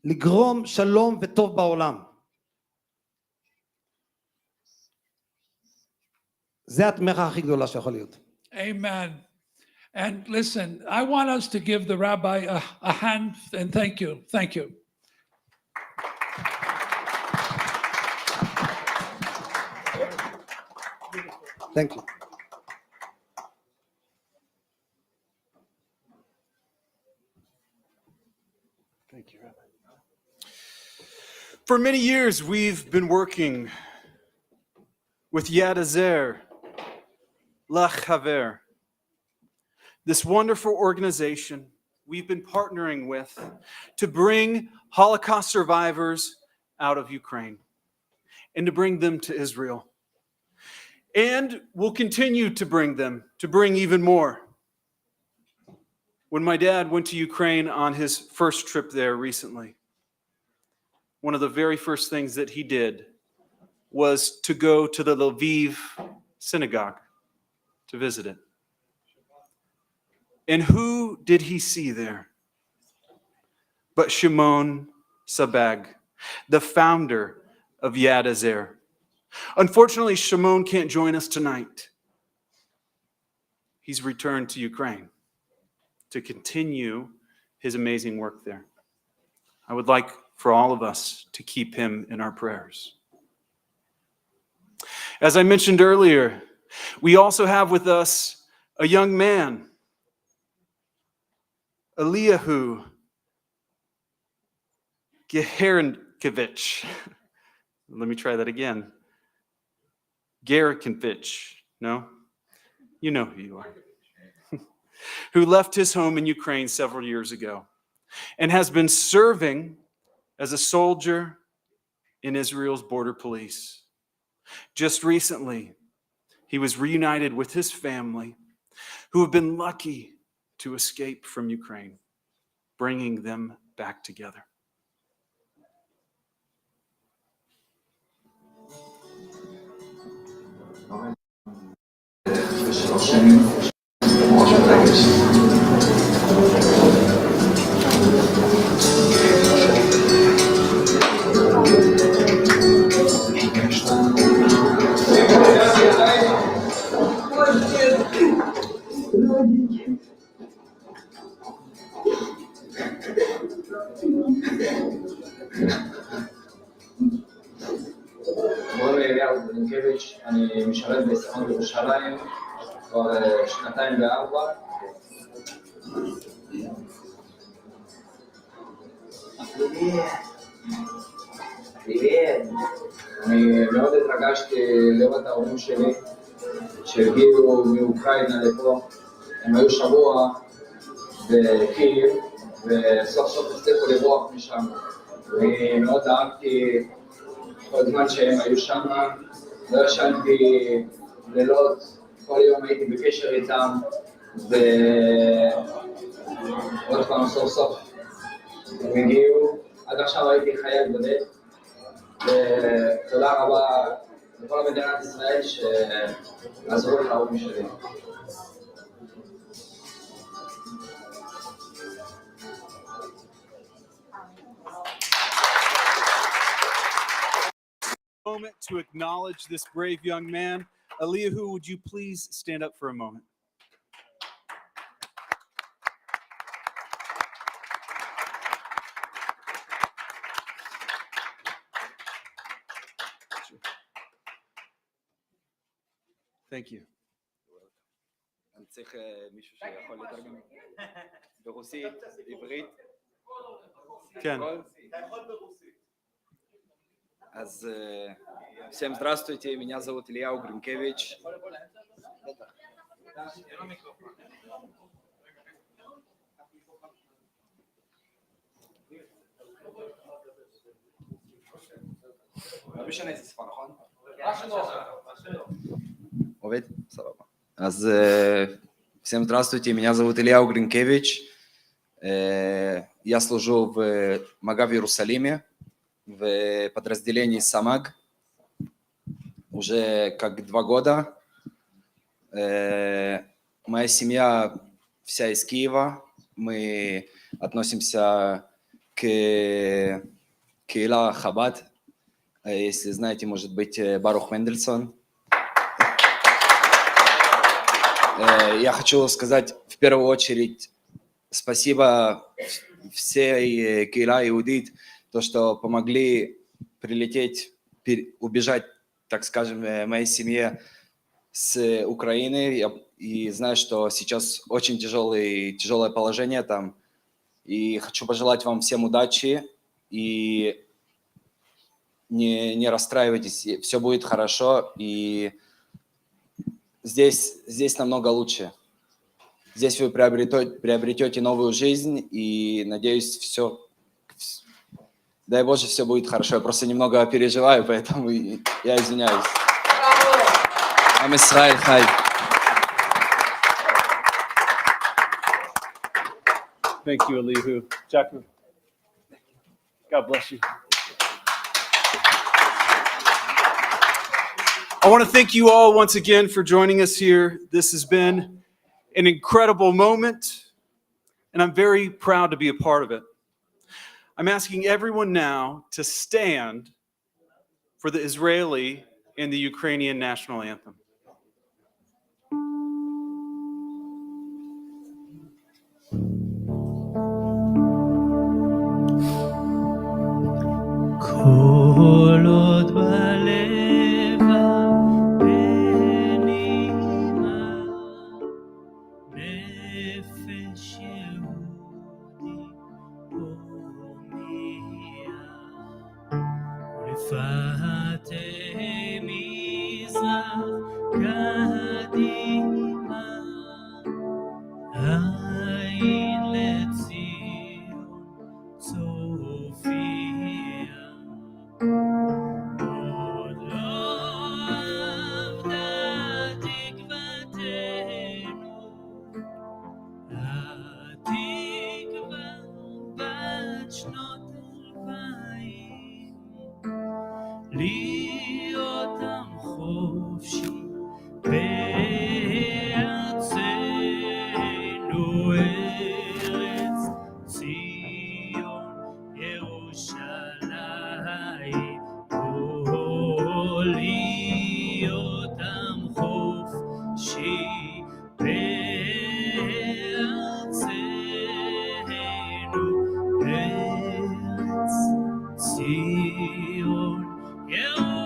לגרום שלום וטוב בעולם. זה התמיכה הכי גדולה שיכול להיות. Amen. And listen, I want us to give the rabbi a hand and thank you. Thank you. Thank you. Thank you, Rabbi. For many years, we've been working with Yad Azer, L'Chaver, this wonderful organization we've been partnering with to bring Holocaust survivors out of Ukraine and to bring them to Israel. And we'll continue to bring even more. When my dad went to Ukraine on his first trip there recently, one of the very first things that he did was to go to the Lviv synagogue to visit it. And who did he see there? But Shimon Sabag, the founder of Yad Azer. Unfortunately, Shimon can't join us tonight. He's returned to Ukraine to continue his amazing work there. I would like for all of us to keep him in our prayers. As I mentioned earlier, we also have with us a young man, Eliyahu Geherenkovich. Let me try that again. Gerekovich. No? You know who you are. Who left his home in Ukraine several years ago and has been serving as a soldier in Israel's border police. Just recently, he was reunited with his family, who have been lucky to escape from Ukraine, bringing them back together. אני משרת בסוכנות בירושלים כבר 2.4 אני מאוד התרגשתי לראות ההורים שלי שהגיעו מאוקראינה לפה, הם היו שבוע בקייב וסוף סוף הצליחו לברוח משם. אני מאוד אהבתי כל זמן שהם היו שם, לא ישנתי לילות, כל יום הייתי בקשר איתם ועוד פעם סוף סוף הם הגיעו, עד עכשיו הייתי חייל בודד ותודה רבה לכל מדינת ישראל שעזרו להורים שלי. Moment to acknowledge this brave young man. Eliyahu, would you please stand up for a moment? Thank you. אני צריך מישהו שיכול לתרגם ברוסית, עברית. כן. אז всем здравствуйте, меня зовут Илья Угринкевич. לא משנה איזה שפה, נכון? עובד? סבבה. אז всем здравствуйте, меня зовут Илья Угринкевич. Я служу в МАГА в Иерусалиме, в подразделении САМАГ уже как 2 года. Моя семья вся из Киева. Мы относимся к Киила Хабад. Если знаете, может быть, Барух Мендельсон. Я хочу сказать в первую очередь спасибо всей Киила Иудит, то, что помогли прилететь, убежать, так скажем, моей семье с Украины. И знаю, что сейчас очень тяжелое положение там. И хочу пожелать вам всем удачи. И не расстраивайтесь, все будет хорошо. И здесь намного лучше. Здесь вы приобретете новую жизнь. И надеюсь, все... Дай Боже, все будет хорошо. Я просто немного переживаю, поэтому я извиняюсь. Ам Исраэль хай. Thank you, Eliyahu. Jacob. God bless you. I want to thank you all once again for joining us here. This has been an incredible moment, and I'm very proud to be a part of it. I'm asking everyone now to stand for the Israeli and the Ukrainian national anthem. כל עוד בלבב בנימה נפש יהודי הומייה ולפתי מזרח קדימה עין לציון צופיה עוד לא אבדה תקוותנו התקווה בת שנות 2000 להיות עם חופשי בארצנו ארץ ציון ירושלים להיות עם חופשי בארצנו ארץ ציון ירושלים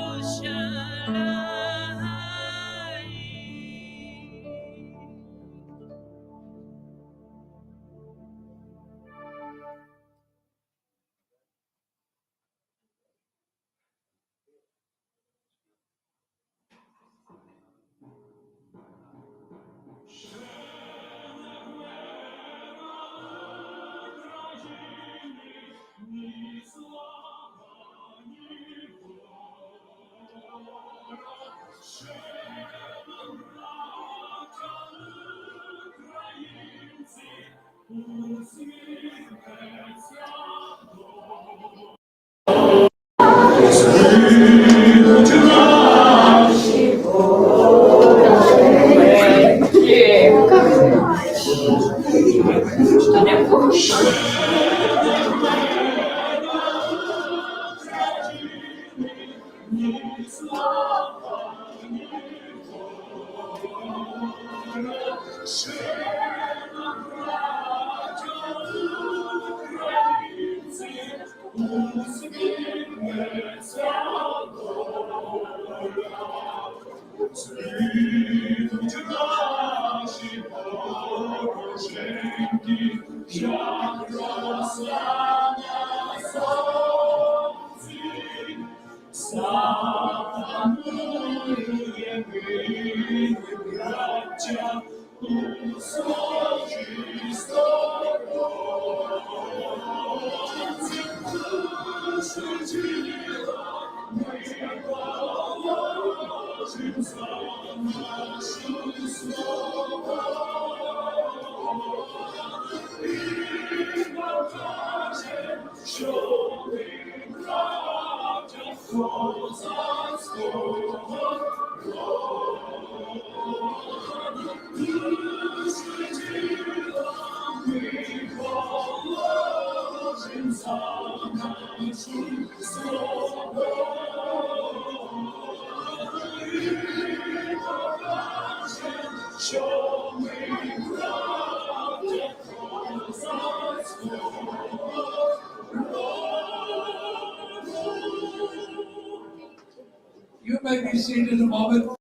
You may be seated a moment,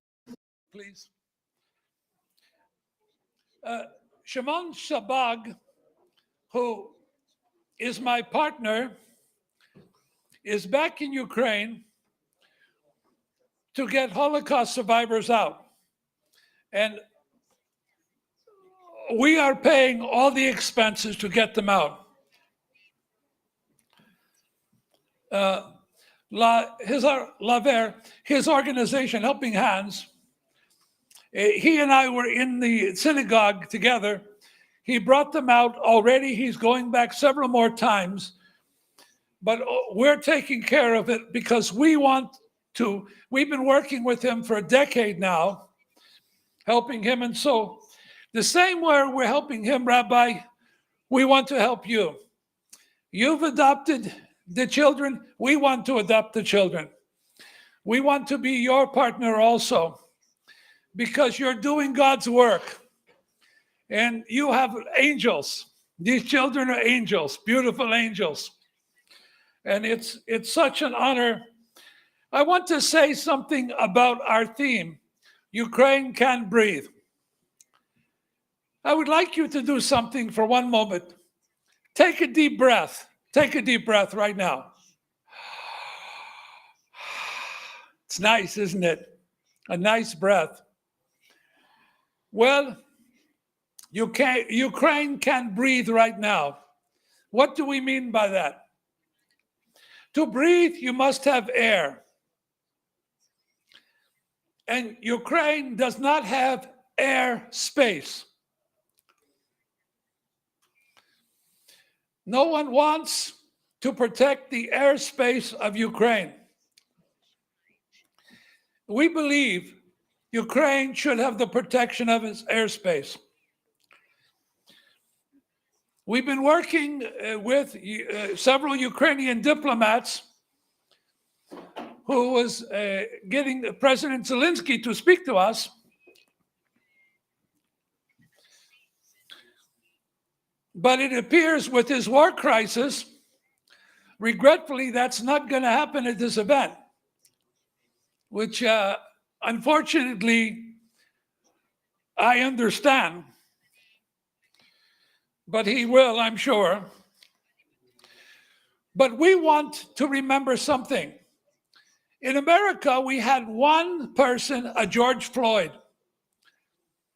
please. Shimon Shabag, who is my partner, is back in Ukraine to get Holocaust survivors out. And we are paying all the expenses to get them out. His organization, Helping Hands, he and I were in the synagogue together. He brought them out already. He's going back several more times. But we're taking care of it because we want to. We've been working with him for a decade now, helping him. And so the same way we're helping him, Rabbi, we want to help you. You've adopted the children. We want to adopt the children. We want to be your partner also because you're doing God's work. And you have angels. These children are angels, beautiful angels. And it's such an honor. I want to say something about our theme, Ukraine Can Breathe. I would like you to do something for one moment. Take a deep breath. Take a deep breath right now. It's nice, isn't it? A nice breath. Well, Ukraine can breathe right now. What do we mean by that? To breathe, you must have air. And Ukraine does not have air space. No one wants to protect the airspace of Ukraine. We believe Ukraine should have the protection of its airspace. We've been working with several Ukrainian diplomats who was getting President Zelensky to speak to us. But it appears with his war crisis, regretfully, that's not going to happen at this event, which unfortunately, I understand. But he will, I'm sure. But we want to remember something. In America, we had one person, a George Floyd,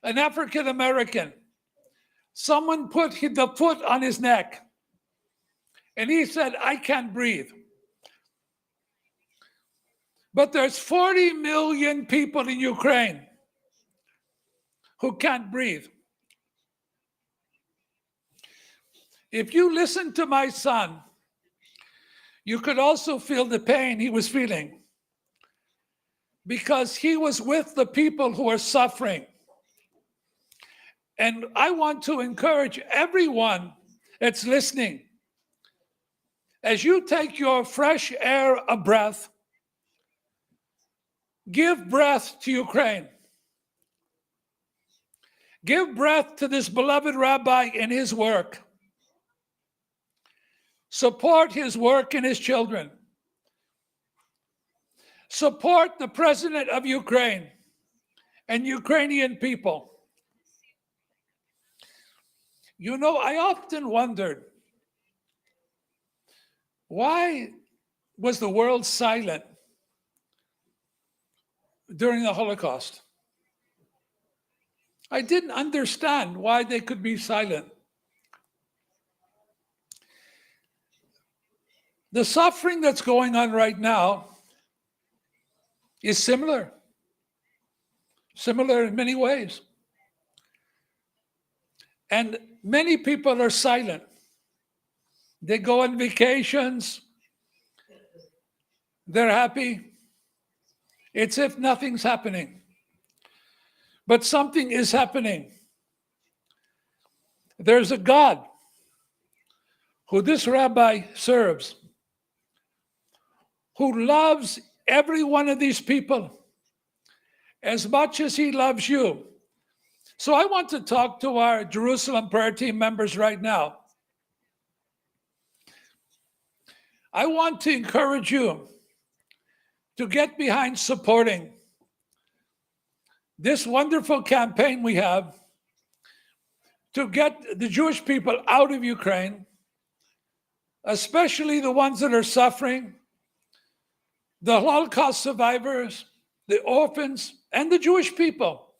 an African American. Someone put the foot on his neck, and he said, I can't breathe. But there's 40 million people in Ukraine who can't breathe. If you listen to my son, you could also feel the pain he was feeling, because he was with the people who are suffering. And I want to encourage everyone that's listening, as you take your fresh air of breath, give breath to Ukraine. Give breath to this beloved rabbi in his work. Support his work and his children. Support the president of Ukraine and Ukrainian people. You know, I often wondered, why was the world silent during the Holocaust? I didn't understand why they could be silent. The suffering that's going on right now is similar in many ways. And many people are silent. They go on vacations. They're happy. It's if nothing's happening. But something is happening. There's a God who this rabbi serves, who loves every one of these people as much as he loves you. So I want to talk to our Jerusalem prayer team members right now. I want to encourage you to get behind supporting this wonderful campaign we have to get the Jewish people out of Ukraine, especially the ones that are suffering, the Holocaust survivors, the orphans, and the Jewish people,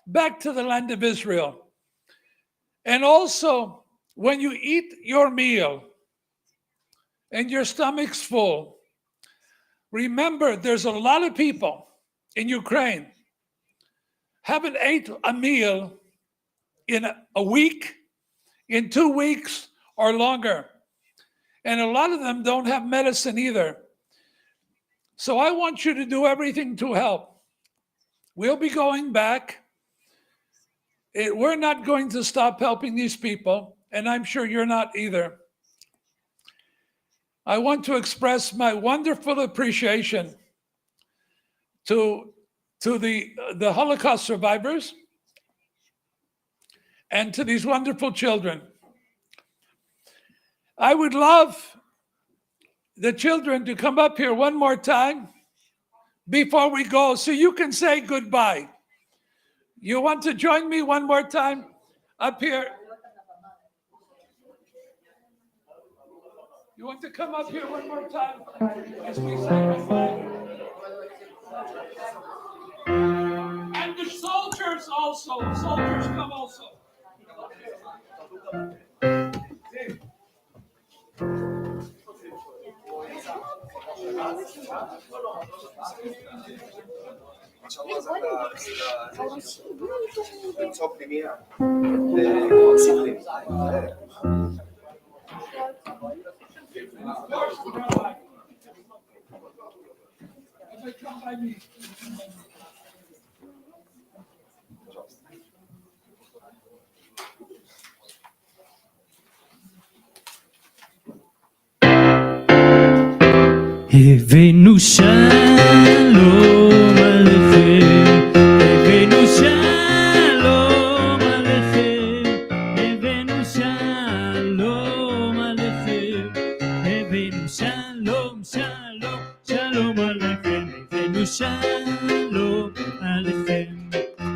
back to the land of Israel. And also, when you eat your meal and your stomach's full, remember there's a lot of people in Ukraine haven't ate a meal in a week, in 2 weeks, or longer. And a lot of them don't have medicine either. So I want you to do everything to help. We'll be going back. We're not going to stop helping these people, and I'm sure you're not either. I want to express my wonderful appreciation to the Holocaust survivors and to these wonderful children. I would love the children to come up here one more time before we go so you can say goodbye. You want to join me one more time up here? You want to come up here one more time as we say goodbye? And the soldiers also. Soldiers come also. למצוא פנימיה, לסיפורים. הבאנו שלום עליכם, הבאנו שלום עליכם, הבאנו שלום עליכם, הבאנו שלום, שלום, שלום עליכם, הבאנו שלום עליכם,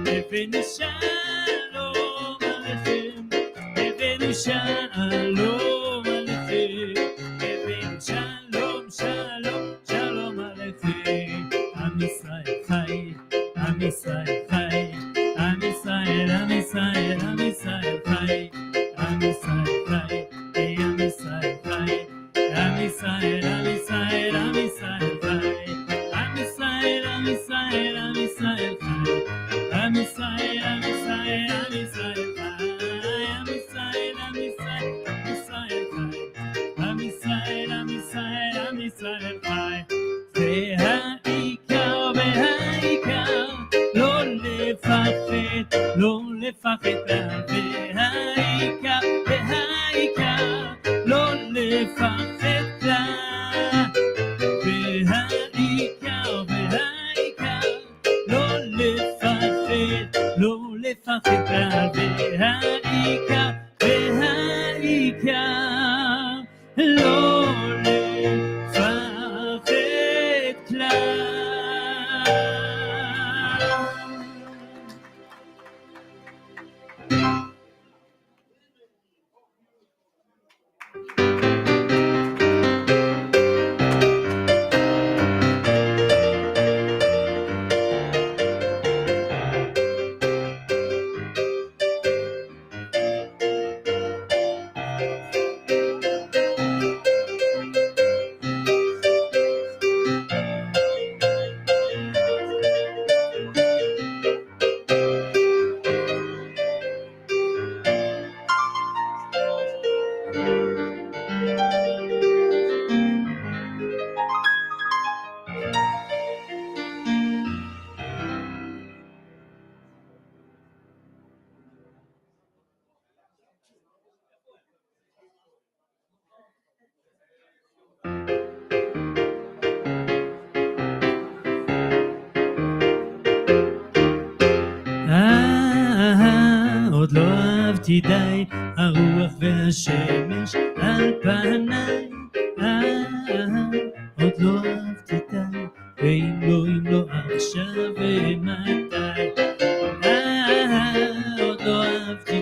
הבאנו שלום עליכם, הבאנו שלום עליכם, הבאנו שלום, שלום, שלום עליכם. עם ישראל חי, עם ישראל חי, עם ישראל, עם ישראל, עם ישראל חי, עם ישראל חי, עם ישראל חי, עם ישראל, עם ישראל, עם ישראל חי, עם ישראל, עם ישראל, עם ישראל חי, עם ישראל, עם ישראל, עם ישראל חי, עם ישראל, עם ישראל, עם לפחד כלל, והעיקר, והעיקר, לא לפחד כלל, והעיקר, והעיקר, לא לפחד, לא לפחד כלל, והעיקר, והעיקר, לא לפחד כלל. עוד לא אהבתי די, הרוח והשמש על פניי. עוד לא אהבתי די, ואם לא עכשיו ומתי. עוד לא אהבתי